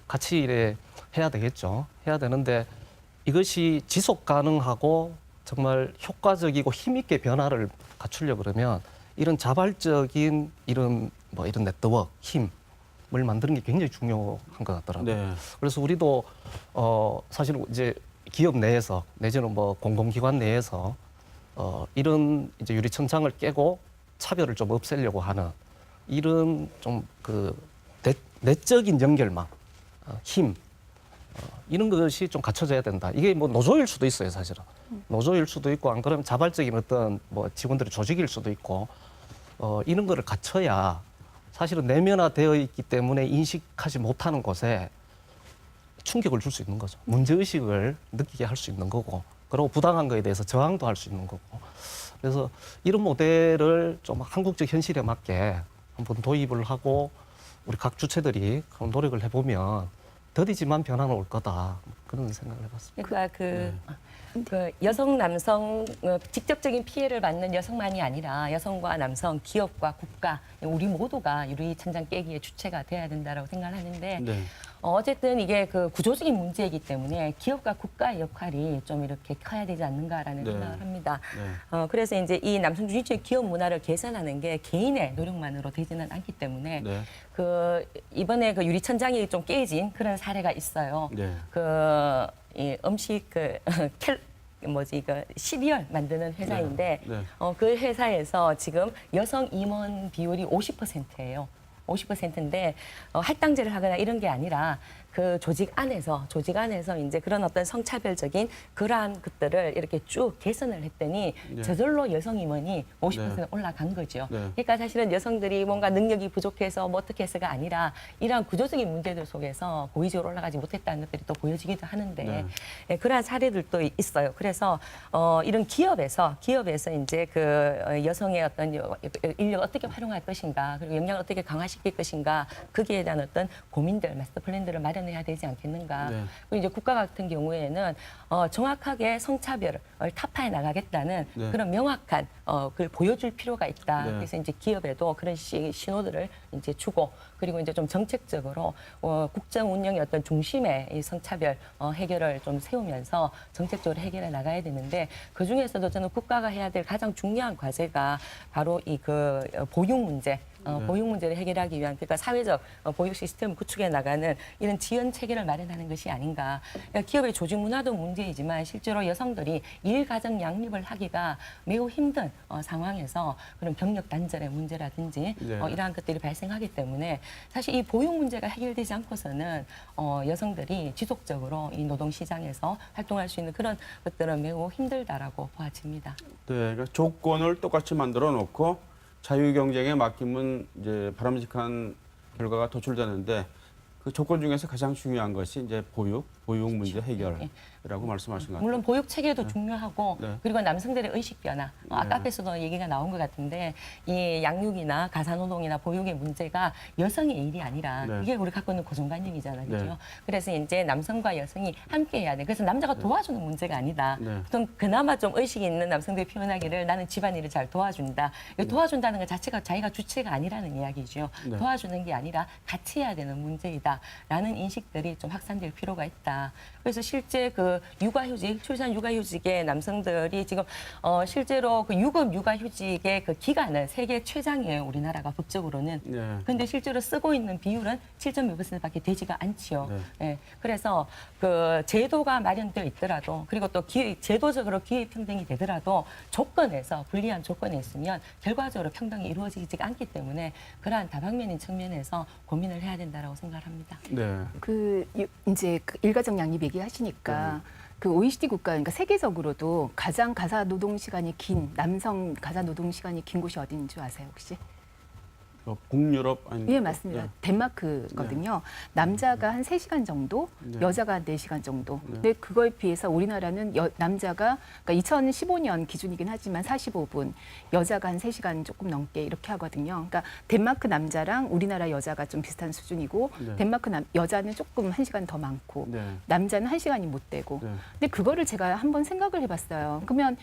같이 이래 해야 되겠죠. 해야 되는데 이것이 지속 가능하고 정말 효과적이고 힘있게 변화를 갖추려고 그러면 이런 자발적인 이런 네트워크, 힘을 만드는 게 굉장히 중요한 것 같더라고요. 네. 그래서 우리도 사실 이제 기업 내에서 내지는 뭐 공공기관 내에서 이런 이제 유리천장을 깨고 차별을 좀 없애려고 하는 이런 좀 그 내적인 연결망, 힘 이런 것이 좀 갖춰져야 된다. 이게 뭐 노조일 수도 있어요, 사실은. 노조일 수도 있고 안 그러면 자발적인 어떤 뭐 직원들의 조직일 수도 있고 이런 거를 갖춰야 사실은 내면화되어 있기 때문에 인식하지 못하는 곳에 충격을 줄 수 있는 거죠. 문제의식을 느끼게 할 수 있는 거고, 그리고 부당한 거에 대해서 저항도 할 수 있는 거고. 그래서 이런 모델을 좀 한국적 현실에 맞게 한번 도입을 하고 우리 각 주체들이 그런 노력을 해보면 더디지만 변화는 올 거다. 그런 생각을 해봤습니다. 그러니까 그 여성, 남성 직접적인 피해를 받는 여성만이 아니라 여성과 남성, 기업과 국가 우리 모두가 유리천장 깨기의 주체가 돼야 된다라고 생각을 하는데 네. 어쨌든 이게 그 구조적인 문제이기 때문에 기업과 국가의 역할이 좀 이렇게 커야 되지 않는가라는 네. 생각을 합니다. 네. 그래서 이제 이 남성주의적 기업 문화를 개선하는 게 개인의 노력만으로 되지는 않기 때문에 네. 그 이번에 그 유리천장이 좀 깨진 그런 사례가 있어요. 네. 이 음식 시리얼 만드는 회사인데 네. 그 회사에서 지금 여성 임원 비율이 50%예요. 50%인데 할당제를 하거나 이런 게 아니라 그 조직 안에서 이제 그런 어떤 성차별적인 그러한 것들을 이렇게 쭉 개선을 했더니 네. 저절로 여성 임원이 50% 네. 올라간 거죠. 네. 그러니까 사실은 여성들이 뭔가 능력이 부족해서 뭐 어떻게 해서가 아니라 이러한 구조적인 문제들 속에서 고의적으로 올라가지 못했다는 것들이 또 보여지기도 하는데 네. 예, 그러한 사례들도 있어요. 그래서 이런 기업에서 이제 그 여성의 어떤 인력을 어떻게 활용할 것인가 그리고 역량을 어떻게 강화시킬 것인가 거기에 대한 어떤 고민들, 마스터 플랜들을 마련해야 되지 않겠는가. 네. 그리고 이제 국가 같은 경우에는 정확하게 성차별을 타파해 나가겠다는 네. 그런 명확한 그걸 보여줄 필요가 있다. 네. 그래서 이제 기업에도 그런 신호들을 이제 주고 그리고 이제 좀 정책적으로 국정 운영의 어떤 중심에 이 성차별 해결을 좀 세우면서 정책적으로 해결해 나가야 되는데 그 중에서도 저는 국가가 해야 될 가장 중요한 과제가 바로 이 그 보육 문제. 보육 문제를 해결하기 위한 그러니까 사회적 보육 시스템을 구축해 나가는 이런 지원 체계를 마련하는 것이 아닌가. 그러니까 기업의 조직 문화도 문제이지만 실제로 여성들이 일 가정 양립을 하기가 매우 힘든 상황에서 그런 경력 단절의 문제라든지 네. 이러한 것들이 발생하기 때문에 사실 이 보육 문제가 해결되지 않고서는 여성들이 지속적으로 이 노동 시장에서 활동할 수 있는 그런 것들은 매우 힘들다라고 보아집니다. 네, 그러니까 조건을 똑같이 만들어 놓고 자유 경쟁에 맡기면 이제 바람직한 결과가 도출되는데 그 조건 중에서 가장 중요한 것이 이제 보육, 보육 문제 해결이라고 말씀하신 것 같아요. 물론 보육 체계도 중요하고 네. 그리고 남성들의 의식 변화. 아까 앞에서도 얘기가 나온 것 같은데 이 양육이나 가사노동이나 보육의 문제가 여성의 일이 아니라 네. 이게 우리 갖고 있는 고정관념이잖아요. 그죠? 네. 그래서 이제 남성과 여성이 함께 해야 돼. 그래서 남자가 도와주는 문제가 아니다. 네. 보통 그나마 좀 의식이 있는 남성들이 표현하기를 나는 집안일을 잘 도와준다. 이 도와준다는 것 자체가 자기가 주체가 아니라는 이야기죠. 네. 도와주는 게 아니라 같이 해야 되는 문제이다라는 인식들이 좀 확산될 필요가 있다. 그래서 실제 그 육아휴직, 출산 육아휴직의 남성들이 지금 실제로 그 유급 육아휴직의 그 기간은 세계 최장이에요. 우리나라가 법적으로는. 네. 근데 실제로 쓰고 있는 비율은 7.6%밖에 되지가 않지요. 네. 예, 그래서 그 제도가 마련되어 있더라도 그리고 또 제도적으로 기회 평등이 되더라도 조건에서 불리한 조건에 있으면 결과적으로 평등이 이루어지지 않기 때문에 그러한 다방면인 측면에서 고민을 해야 된다라고 생각합니다. 네. 이제 그 일가정 양립 얘기하시니까 그 OECD 국가, 그러니까 세계적으로도 가장 가사 노동 시간이 긴 남성 가사 노동 시간이 긴 곳이 어디인 줄 아세요 혹시? 북유럽 아니? 예, 맞습니다. 네. 덴마크거든요. 남자가 한 3시간 정도, 네. 여자가 4시간 정도. 네. 근데 그거에 비해서 우리나라는 남자가 그러니까 2015년 기준이긴 하지만 45분, 여자가 한 3시간 조금 넘게 이렇게 하거든요. 그러니까 덴마크 남자랑 우리나라 여자가 좀 비슷한 수준이고 네. 덴마크 여자는 조금 1시간 더 많고 네. 남자는 1시간이 못 되고. 네. 근데 그거를 제가 한번 생각을 해봤어요. 그러면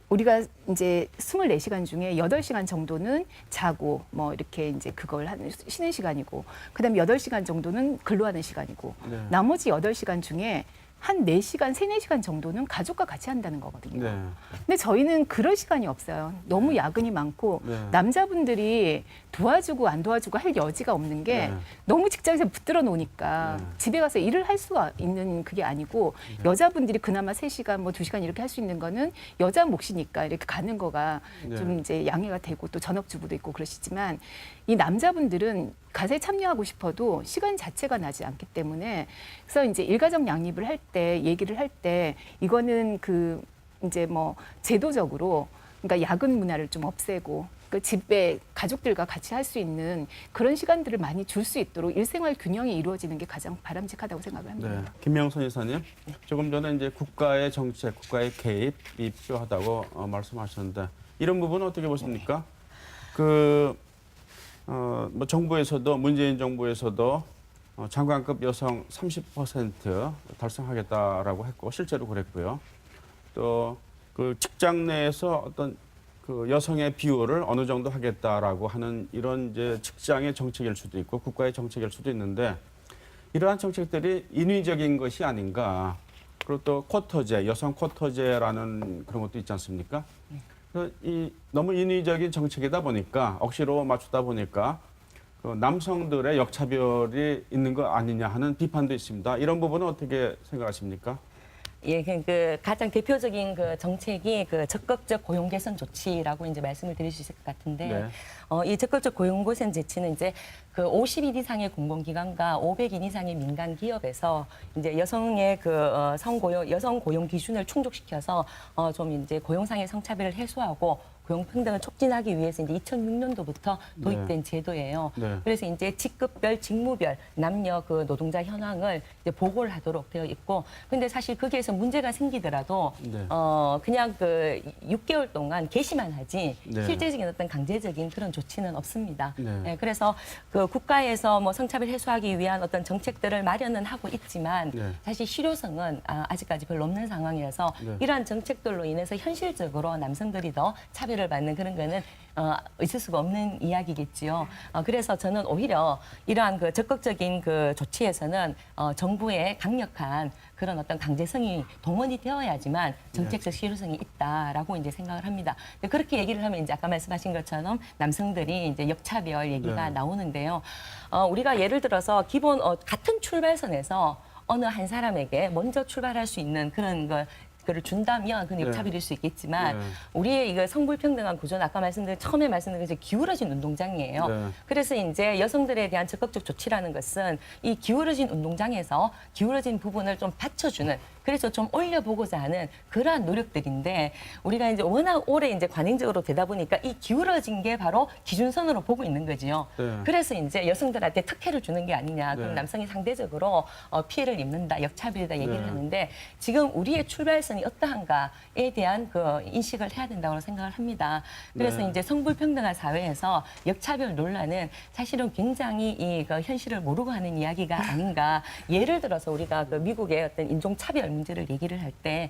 우리가 이제 24시간 중에 8시간 정도는 자고 뭐 이렇게 이제 그걸 쉬는 시간이고 그다음에 8시간 정도는 근로하는 시간이고 네. 나머지 8시간 중에 한 4시간, 3-4시간 정도는 가족과 같이 한다는 거거든요. 네. 근데 저희는 그럴 시간이 없어요. 너무 야근이 많고 네. 남자분들이 도와주고 안 도와주고 할 여지가 없는 게 네. 너무 직장에서 붙들어 놓으니까 네. 집에 가서 일을 할 수가 있는 그게 아니고 여자분들이 그나마 3시간 뭐 2시간 이렇게 할 수 있는 거는 여자 몫이니까 이렇게 가는 거가 네. 좀 이제 양해가 되고 또 전업주부도 있고 그러시지만 이 남자분들은 가사에 참여하고 싶어도 시간 자체가 나지 않기 때문에 그래서 이제 일가정 양립을 할 때 얘기를 할 때 이거는 그 이제 뭐 제도적으로 그러니까 야근 문화를 좀 없애고 그 집에 가족들과 같이 할 수 있는 그런 시간들을 많이 줄 수 있도록 일생활 균형이 이루어지는 게 가장 바람직하다고 생각을 합니다. 네. 김명선 이사님, 조금 전에 이제 국가의 정책, 국가의 개입이 필요하다고 말씀하셨는데 이런 부분은 어떻게 보십니까? 뭐 정부에서도 문재인 정부에서도 장관급 여성 30% 달성하겠다라고 했고 실제로 그랬고요. 또 그 직장 내에서 어떤 그 여성의 비율을 어느 정도 하겠다라고 하는 이런 이제 직장의 정책일 수도 있고 국가의 정책일 수도 있는데 이러한 정책들이 인위적인 것이 아닌가. 그리고 또 쿼터제, 여성 쿼터제라는 그런 것도 있지 않습니까? 그래서 이 너무 인위적인 정책이다 보니까 억지로 맞추다 보니까 그 남성들의 역차별이 있는 거 아니냐 하는 비판도 있습니다. 이런 부분은 어떻게 생각하십니까? 예, 그 가장 대표적인 그 정책이 그 적극적 고용 개선 조치라고 이제 말씀을 드릴 수 있을 것 같은데, 네. 이 적극적 고용 개선 조치는 이제 그 50인 이상의 공공기관과 500인 이상의 민간 기업에서 이제 여성의 그 성고용 여성 고용 기준을 충족시켜서 좀 이제 고용상의 성차별을 해소하고 고용평등을 촉진하기 위해서 이제 2006년도부터 도입된 제도예요. 네. 그래서 이제 직급별, 직무별, 남녀 그 노동자 현황을 이제 보고를 하도록 되어 있고, 근데 사실 거기에서 문제가 생기더라도 네. 그냥 그 6개월 동안 게시만 하지 네. 실제적인 어떤 강제적인 그런 조치는 없습니다. 네. 네, 그래서 그 국가에서 뭐 성차별 해소하기 위한 어떤 정책들을 마련은 하고 있지만 네. 사실 실효성은 아직까지 별로 없는 상황이어서 네. 이러한 정책들로 인해서 현실적으로 남성들이 더 차별을 받는 그런 거는 있을 수가 없는 이야기겠지요. 그래서 저는 오히려 이러한 그 적극적인 그 조치에서는 정부의 강력한 그런 어떤 강제성이 동원이 되어야지만 정책적 실효성이 있다라고 이제 생각을 합니다. 근데 그렇게 얘기를 하면 이제 아까 말씀하신 것처럼 남성들이 이제 역차별 얘기가 네. 나오는데요. 우리가 예를 들어서 기본 같은 출발선에서 어느 한 사람에게 먼저 출발할 수 있는 그런 걸 그를 준다면 그건 네. 역차별일 수 있겠지만 네. 우리의 이거 성불평등한 구조는 아까 처음에 말씀드린 것처럼 기울어진 운동장이에요. 네. 그래서 이제 여성들에 대한 적극적 조치라는 것은 이 기울어진 운동장에서 기울어진 부분을 좀 받쳐주는, 그래서 좀 올려보고자 하는 그러한 노력들인데, 우리가 이제 워낙 오래 이제 관행적으로 되다 보니까 이 기울어진 게 바로 기준선으로 보고 있는 거지요. 네. 그래서 이제 여성들한테 특혜를 주는 게 아니냐, 그럼 네. 남성이 상대적으로 피해를 입는다, 역차별이다 얘기를 네. 하는데, 지금 우리의 출발선이 어떠한가에 대한 그 인식을 해야 된다고 생각을 합니다. 그래서 네. 이제 성불평등한 사회에서 역차별 논란은 사실은 굉장히 그 현실을 모르고 하는 이야기가 아닌가. 예를 들어서 우리가 그 미국의 어떤 인종차별 문제를 얘기를 할 때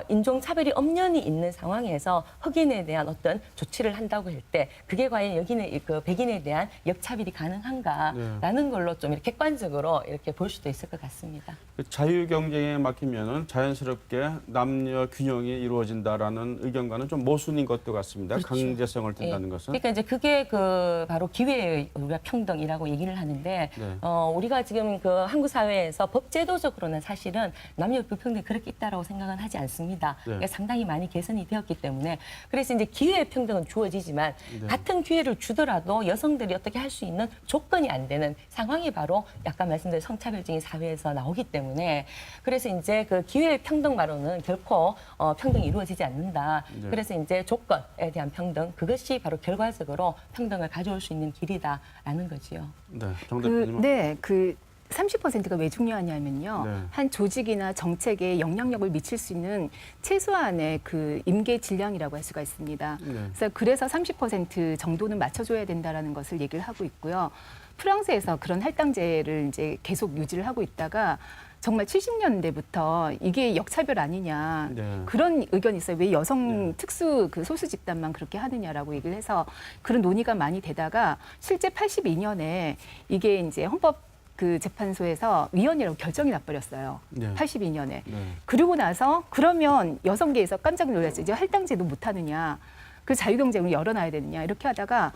인종차별이 엄연히 있는 상황에서 흑인에 대한 어떤 조치를 한다고 할 때 그게 과연 여기는 그 백인에 대한 역차별이 가능한가라는 걸로 좀 이렇게 객관적으로 이렇게 볼 수도 있을 것 같습니다. 그 자유 경쟁에 맡기면은 자연스럽게 남녀 균형이 이루어진다라는 의견과는 좀 모순인 것도 같습니다. 그렇죠. 강제성을 둔다는 예. 것은. 그러니까 이제 그게 그 바로 기회의 우리가 평등이라고 얘기를 하는데 네. 우리가 지금 그 한국 사회에서 법제도적으로는 사실은 남녀 불평등이 그렇게 있다라고 생각은 하지 않습니다. 네. 그러니까 상당히 많이 개선이 되었기 때문에, 그래서 이제 기회의 평등은 주어지지만 네. 같은 기회를 주더라도 여성들이 어떻게 할 수 있는 조건이 안 되는 상황이 바로 약간 말씀드린 성차별적인 사회에서 나오기 때문에, 그래서 이제 그 기회의 평등만으로는 결코 평등이 이루어지지 않는다. 네. 그래서 이제 조건에 대한 평등, 그것이 바로 결과적으로 평등을 가져올 수 있는 길이다라는 거지요. 네, 정 대표님. 네, 그 30%가 왜 중요하냐면요. 네. 한 조직이나 정책에 영향력을 미칠 수 있는 최소한의 그 임계 질량이라고 할 수가 있습니다. 네. 그래서 30% 정도는 맞춰줘야 된다라는 것을 얘기를 하고 있고요. 프랑스에서 그런 할당제를 이제 계속 유지를 하고 있다가 정말 70년대부터 이게 역차별 아니냐 네. 그런 의견이 있어요. 왜 여성 네. 특수 그 소수 집단만 그렇게 하느냐라고 얘기를 해서 그런 논의가 많이 되다가 실제 82년에 이게 이제 헌법 그 재판소에서 위헌이라고 결정이 나버렸어요. 네. 82년에. 네. 그리고 나서 그러면 여성계에서 깜짝 놀랐어요. 이제 할당제도 못 하느냐. 그 자유경쟁을 열어놔야 되느냐. 이렇게 하다가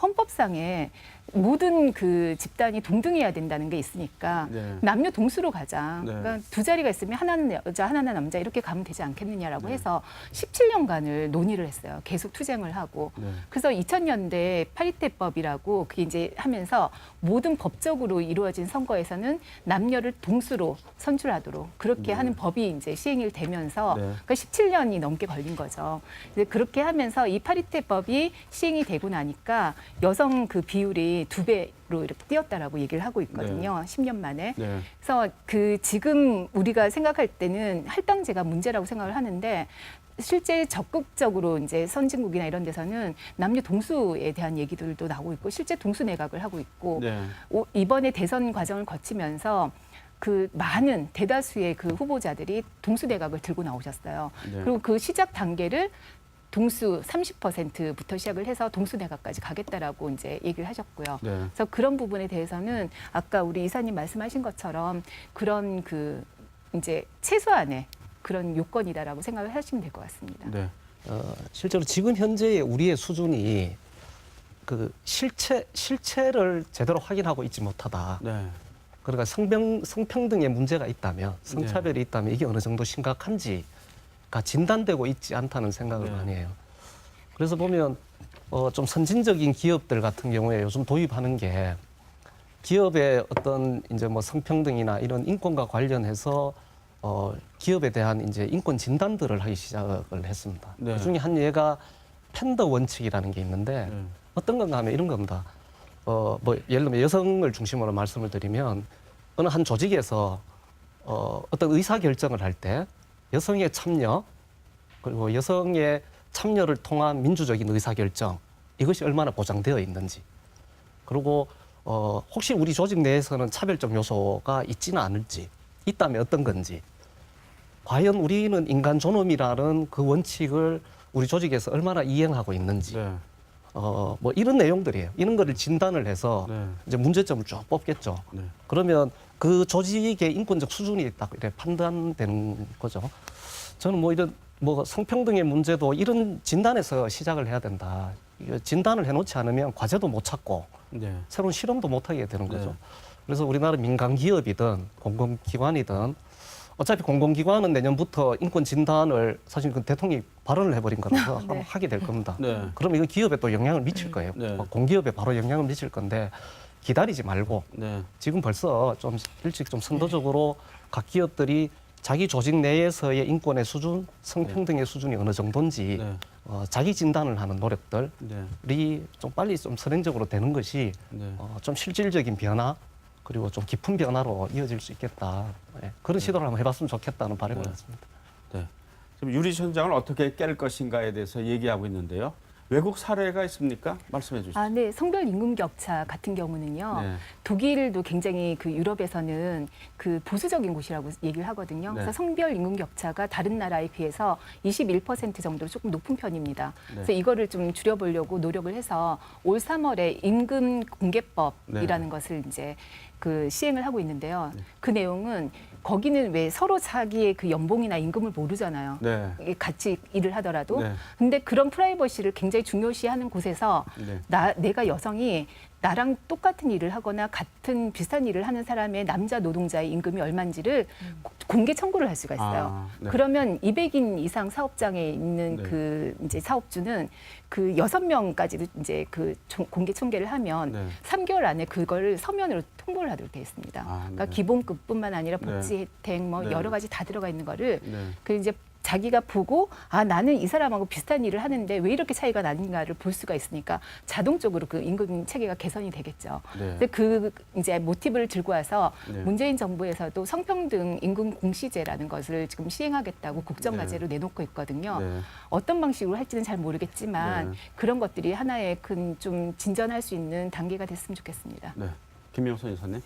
헌법상에 모든 그 집단이 동등해야 된다는 게 있으니까 네. 남녀 동수로 가자. 네. 그러니까 두 자리가 있으면 하나는 여자, 하나는 남자 이렇게 가면 되지 않겠느냐라고 네. 해서 17년간을 논의를 했어요. 계속 투쟁을 하고. 네. 그래서 2000년대 파리테법이라고 그게 이제 하면서 모든 법적으로 이루어진 선거에서는 남녀를 동수로 선출하도록 그렇게 네. 하는 법이 이제 시행이 되면서 네. 그러니까 17년이 넘게 걸린 거죠. 이제 그렇게 하면서 이 파리테법이 시행이 되고 나니까 여성 그 비율이 2배로 이렇게 뛰었다라고 얘기를 하고 있거든요. 10년 만에. 네. 그래서 그 지금 우리가 생각할 때는 할당제가 문제라고 생각을 하는데 실제 적극적으로 이제 선진국이나 이런 데서는 남녀 동수에 대한 얘기들도 나오고 있고 실제 동수 내각을 하고 있고 네. 이번에 대선 과정을 거치면서 그 많은 대다수의 그 후보자들이 동수 내각을 들고 나오셨어요. 네. 그리고 그 시작 단계를 동수 30%부터 시작을 해서 동수 내각까지 가겠다라고 이제 얘기를 하셨고요. 네. 그래서 그런 부분에 대해서는 아까 우리 이사님 말씀하신 것처럼 그런 그 이제 최소한의 그런 요건이다라고 생각을 하시면 될 것 같습니다. 네. 실제로 지금 현재의 우리의 수준이 그 실체를 제대로 확인하고 있지 못하다. 네. 그러니까 성평등의 문제가 있다면, 성차별이 있다면 이게 어느 정도 심각한지가 진단되고 있지 않다는 생각을 네. 많이 해요. 그래서 보면 좀 선진적인 기업들 같은 경우에 요즘 도입하는 게 기업의 어떤 이제 뭐 성평등이나 이런 인권과 관련해서 기업에 대한 이제 인권 진단들을 하기 시작을 했습니다. 네. 그중에 한 예가 팬더 원칙이라는 게 있는데 네. 어떤 건가 하면 이런 겁니다. 뭐 예를 들면 여성을 중심으로 말씀을 드리면 어느 한 조직에서 어떤 의사 결정을 할 때 여성의 참여 그리고 여성의 참여를 통한 민주적인 의사 결정 이것이 얼마나 보장되어 있는지 그리고 혹시 우리 조직 내에서는 차별적 요소가 있지는 않을지 있다면 어떤 건지 과연 우리는 인간 존엄이라는 그 원칙을 우리 조직에서 얼마나 이행하고 있는지 네. 뭐 이런 내용들이에요. 이런 거를 진단을 해서 네. 이제 문제점을 쭉 뽑겠죠. 네. 그러면 그 조직의 인권적 수준이 딱 이렇게 판단되는 거죠. 저는 뭐 이런 뭐 성평등의 문제도 이런 진단에서 시작을 해야 된다. 이거 진단을 해놓지 않으면 과제도 못 찾고 네. 새로운 실험도 못 하게 되는 거죠. 네. 그래서 우리나라 민간 기업이든 공공기관이든 어차피 공공기관은 내년부터 인권 진단을 사실 그 대통령이 발언을 해버린 거라서 네. 아마 하게 될 겁니다. 네. 그러면 이건 기업에 또 영향을 미칠 거예요. 네. 공기업에 바로 영향을 미칠 건데 기다리지 말고 네. 지금 벌써 좀 일찍 좀 선도적으로 각 기업들이 자기 조직 내에서의 인권의 수준, 성평등의 수준이 어느 정도인지 네. 자기 진단을 하는 노력들이 네. 좀 빨리 좀 선행적으로 되는 것이 네. 좀 실질적인 변화 그리고 좀 깊은 변화로 이어질 수 있겠다. 예, 그런 시도를 한번 해봤으면 좋겠다는 바람을 네. 갖습니다. 네. 지금 유리천장을 어떻게 깰 것인가에 대해서 얘기하고 있는데요. 외국 사례가 있습니까? 말씀해 주시죠. 네. 성별 임금 격차 같은 경우는요. 네. 독일도 굉장히 그 유럽에서는 그 보수적인 곳이라고 얘기를 하거든요. 네. 그래서 성별 임금 격차가 다른 나라에 비해서 21% 정도로 조금 높은 편입니다. 네. 그래서 이거를 좀 줄여보려고 노력을 해서 올 3월에 임금 공개법이라는 네. 것을 이제 그 시행을 하고 있는데요. 그 내용은 거기는 왜 서로 자기의 그 연봉이나 임금을 모르잖아요. 네. 이게 같이 일을 하더라도. 네. 근데 그런 프라이버시를 굉장히 중요시하는 곳에서 네. 내가 여성이 나랑 똑같은 일을 하거나 같은 비슷한 일을 하는 사람의 남자 노동자의 임금이 얼마인지를 공개 청구를 할 수가 있어요. 아, 네. 그러면 200인 이상 사업장에 있는 네. 그 이제 사업주는 그 6명까지도 이제 그 공개 청계를 하면 네. 3개월 안에 그걸 서면으로 통보를 하도록 되어 있습니다. 아, 네. 그러니까 기본급뿐만 아니라 네. 복지 혜택 뭐 네. 여러 가지 다 들어가 있는 거를 네. 그 이제 자기가 보고 나는 이 사람하고 비슷한 일을 하는데 왜 이렇게 차이가 나는가를 볼 수가 있으니까 자동적으로 그 임금 체계가 개선이 되겠죠. 네. 근데 그 이제 모티브를 들고 와서 네. 문재인 정부에서도 성평등 임금 공시제라는 것을 지금 시행하겠다고 국정과제로 내놓고 있거든요. 네. 어떤 방식으로 할지는 잘 모르겠지만 네. 그런 것들이 하나의 큰 좀 진전할 수 있는 단계가 됐으면 좋겠습니다. 네. 김명선 이사님.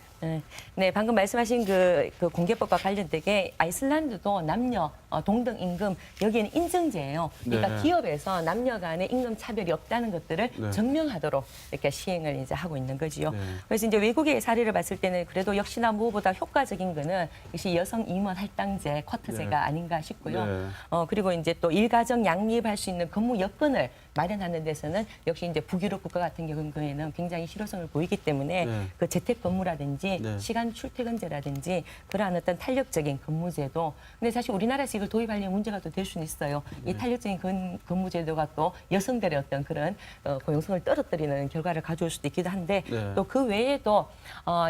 네, 방금 말씀하신 그 공개법과 관련되게 아이슬란드도 남녀 동등 임금 여기에는 인증제예요. 그러니까 네. 기업에서 남녀 간의 임금 차별이 없다는 것들을 네. 증명하도록 이렇게 시행을 이제 하고 있는 거지요. 네. 그래서 이제 외국의 사례를 봤을 때는 그래도 역시나 무엇보다 효과적인 거는 역시 여성 임원 할당제 쿼터제가 네. 아닌가 싶고요. 네. 그리고 이제 또 일가정 양립할 수 있는 근무 여건을 마련하는 데서는 역시 이제 북유럽 국가 같은 경우에는 굉장히 실효성을 보이기 때문에 네. 그 재택 근무라든지 네. 시간 출퇴근제라든지 그러한 어떤 탄력적인 근무제도. 근데 사실 우리나라에서 이걸 도입하려면 문제가 또 될 수는 있어요. 이 탄력적인 근무제도가 또 여성들의 어떤 그런 고용성을 떨어뜨리는 결과를 가져올 수도 있기도 한데 네. 또 그 외에도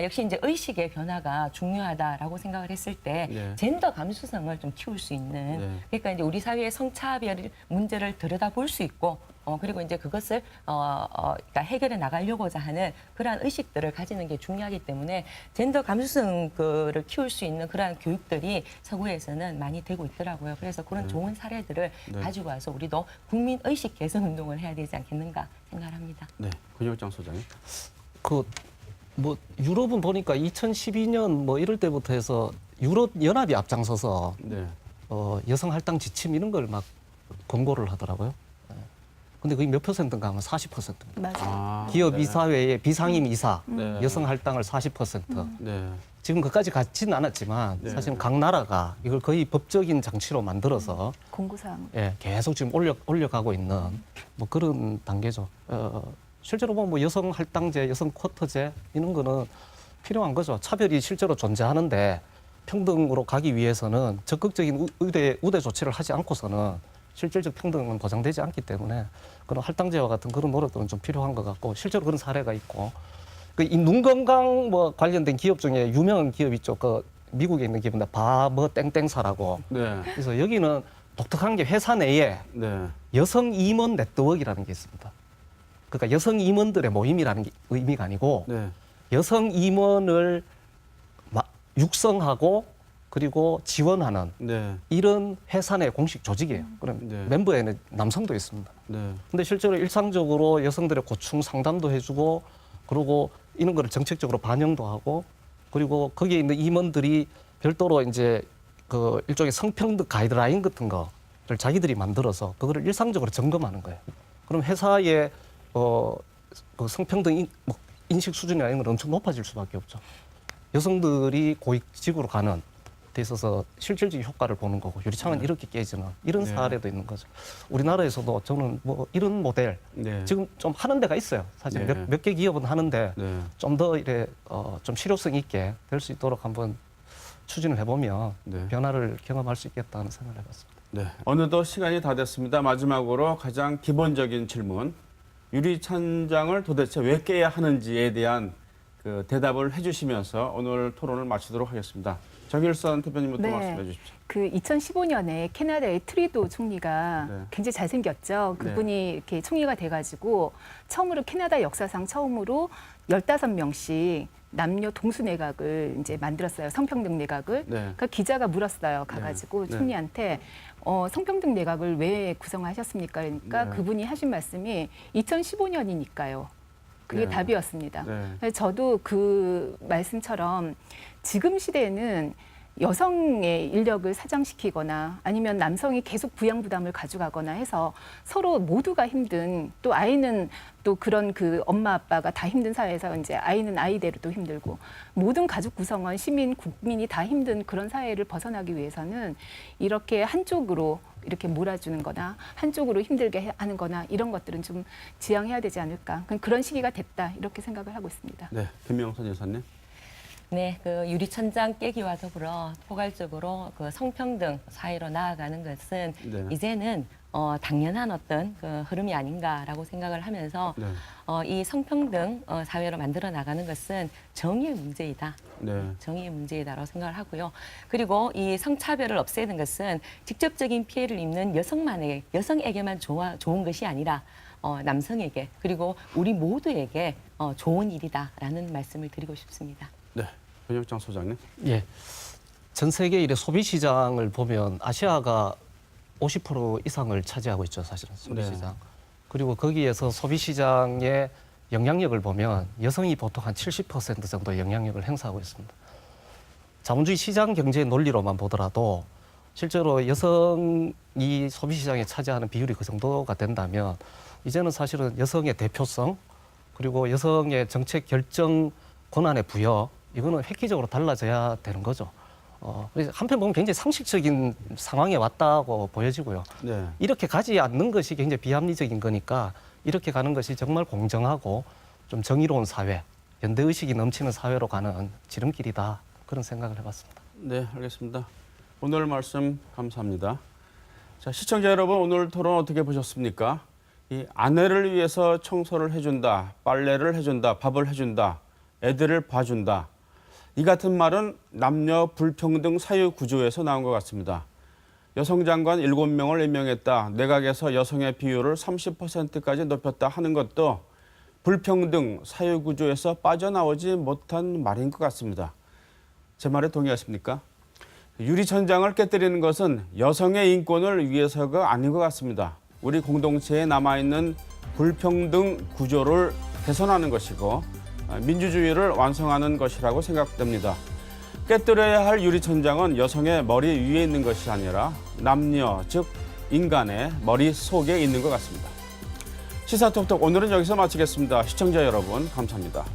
역시 이제 의식의 변화가 중요하다라고 생각을 했을 때 네. 젠더 감수성을 좀 키울 수 있는 네. 그러니까 이제 우리 사회의 성차별 문제를 들여다볼 수 있고 그리고 이제 그것을 그러니까 해결해 나가려고자 하는 그러한 의식들을 가지는 게 중요하기 때문에 젠더 감수성을 키울 수 있는 그러한 교육들이 서구에서는 많이 되고 있더라고요. 그래서 그런 좋은 사례들을 네. 가지고 와서 우리도 국민 의식 개선 운동을 해야 되지 않겠는가 생각합니다. 네. 권혁장 소장님. 뭐 유럽은 보니까 2012년 뭐 이럴 때부터 해서 유럽 연합이 앞장서서 네. 여성 할당 지침 이런 걸 막 권고를 하더라고요. 근데 그게 몇 퍼센트인가 하면 40%입니다. 맞아요. 기업 네. 이사회의 비상임 이사 네. 여성 할당을 40%. 네. 지금 그까지 갔지는 않았지만 네. 사실은 각 나라가 이걸 거의 법적인 장치로 만들어서 공구사항. 계속 지금 올려가고 있는 뭐 그런 단계죠. 실제로 보면 뭐 여성 할당제, 여성 쿼터제 이런 거는 필요한 거죠. 차별이 실제로 존재하는데 평등으로 가기 위해서는 적극적인 우대 조치를 하지 않고서는 실질적 평등은 보장되지 않기 때문에 그런 할당제와 같은 그런 노력들은 좀 필요한 것 같고 실제로 그런 사례가 있고 이 눈 건강 뭐 관련된 기업 중에 유명한 기업 있죠. 그 미국에 있는 기업인데 바뭐 땡땡사라고. 네. 그래서 여기는 독특한 게 회사 내에 네. 여성 임원 네트워크라는 게 있습니다. 그러니까 여성 임원들의 모임이라는 게 의미가 아니고 네. 여성 임원을 육성하고 그리고 지원하는 네. 이런 회사 내 공식 조직이에요. 그럼 네. 멤버에는 남성도 있습니다. 네. 근데 실제로 일상적으로 여성들의 고충 상담도 해주고 그리고 이런 거를 정책적으로 반영도 하고 그리고 거기에 있는 임원들이 별도로 이제 그 일종의 성평등 가이드라인 같은 거를 자기들이 만들어서 그거를 일상적으로 점검하는 거예요. 그럼 회사의 그 성평등 인식 수준이나 이런 건 엄청 높아질 수밖에 없죠. 여성들이 고위직으로 가는 데 있어서 실질적인 효과를 보는 거고 유리창은 이렇게 깨지는 이런 네. 사례도 있는 거죠. 우리나라에서도 저는 뭐 이런 모델 네. 지금 좀 하는 데가 있어요. 사실 네. 몇 개 기업은 하는데 네. 좀 더 이래 좀 실효성 있게 될 수 있도록 한번 추진을 해보면 네. 변화를 경험할 수 있겠다는 생각을 해봤습니다. 네. 어느덧 시간이 다 됐습니다. 마지막으로 가장 기본적인 질문. 유리천장을 도대체 왜 깨야 하는지에 대한 그 대답을 해주시면서 오늘 토론을 마치도록 하겠습니다. 정일선 대표님부터 네. 말씀해 주십시오. 그 2015년에 캐나다의 트리도 총리가 네. 굉장히 잘생겼죠. 그분이 이렇게 총리가 돼가지고 처음으로 캐나다 역사상 처음으로 15명씩 남녀 동수 내각을 이제 만들었어요. 성평등 내각을. 네. 그러니까 기자가 물었어요. 가가지고 네. 총리한테 성평등 내각을 왜 구성하셨습니까? 그러니까 네. 그분이 하신 말씀이 2015년이니까요. 그게 네. 답이었습니다. 네. 그래서 저도 그 말씀처럼 지금 시대에는 여성의 인력을 사장시키거나 아니면 남성이 계속 부양 부담을 가져가거나 해서 서로 모두가 힘든, 또 아이는 또 그런 그 엄마 아빠가 다 힘든 사회에서 이제 아이는 아이대로 또 힘들고, 모든 가족 구성원 시민 국민이 다 힘든 그런 사회를 벗어나기 위해서는 이렇게 한쪽으로 이렇게 몰아주는 거나 한쪽으로 힘들게 하는 거나 이런 것들은 좀 지양해야 되지 않을까, 그런 시기가 됐다, 이렇게 생각을 하고 있습니다. 네. 김명선 여사님. 네, 그 유리천장 깨기와 더불어 포괄적으로 그 성평등 사회로 나아가는 것은 네. 이제는 당연한 어떤 그 흐름이 아닌가라고 생각을 하면서 네. 이 성평등 사회로 만들어 나가는 것은 정의의 문제이다. 네. 정의의 문제이다라고 생각을 하고요. 그리고 이 성차별을 없애는 것은 직접적인 피해를 입는 여성에게만 좋은 것이 아니라 남성에게, 그리고 우리 모두에게 좋은 일이다라는 말씀을 드리고 싶습니다. 네. 변혁장 소장님. 예. 전 세계 일의 소비 시장을 보면 아시아가 50% 이상을 차지하고 있죠, 사실은 소비 네. 시장. 그리고 거기에서 소비 시장의 영향력을 보면 여성이 보통 한 70% 정도 영향력을 행사하고 있습니다. 자본주의 시장 경제의 논리로만 보더라도 실제로 여성이 소비 시장에 차지하는 비율이 그 정도가 된다면 이제는 사실은 여성의 대표성, 그리고 여성의 정책 결정 권한의 부여, 이거는 획기적으로 달라져야 되는 거죠. 그래서 한편 보면 굉장히 상식적인 상황에 왔다고 보여지고요. 네. 이렇게 가지 않는 것이 굉장히 비합리적인 거니까 이렇게 가는 것이 정말 공정하고 좀 정의로운 사회, 연대의식이 넘치는 사회로 가는 지름길이다. 그런 생각을 해봤습니다. 네, 알겠습니다. 오늘 말씀 감사합니다. 자, 시청자 여러분, 오늘 토론 어떻게 보셨습니까? 이 아내를 위해서 청소를 해준다, 빨래를 해준다, 밥을 해준다, 애들을 봐준다. 이 같은 말은 남녀 불평등 사회 구조에서 나온 것 같습니다. 여성 장관 7명을 임명했다. 내각에서 여성의 비율을 30%까지 높였다 하는 것도 불평등 사회 구조에서 빠져나오지 못한 말인 것 같습니다. 제 말에 동의하십니까? 유리천장을 깨뜨리는 것은 여성의 인권을 위해서가 아닌 것 같습니다. 우리 공동체에 남아있는 불평등 구조를 개선하는 것이고 민주주의를 완성하는 것이라고 생각됩니다. 깨뜨려야 할 유리천장은 여성의 머리 위에 있는 것이 아니라 남녀, 즉 인간의 머리 속에 있는 것 같습니다. 시사톡톡 오늘은 여기서 마치겠습니다. 시청자 여러분 감사합니다.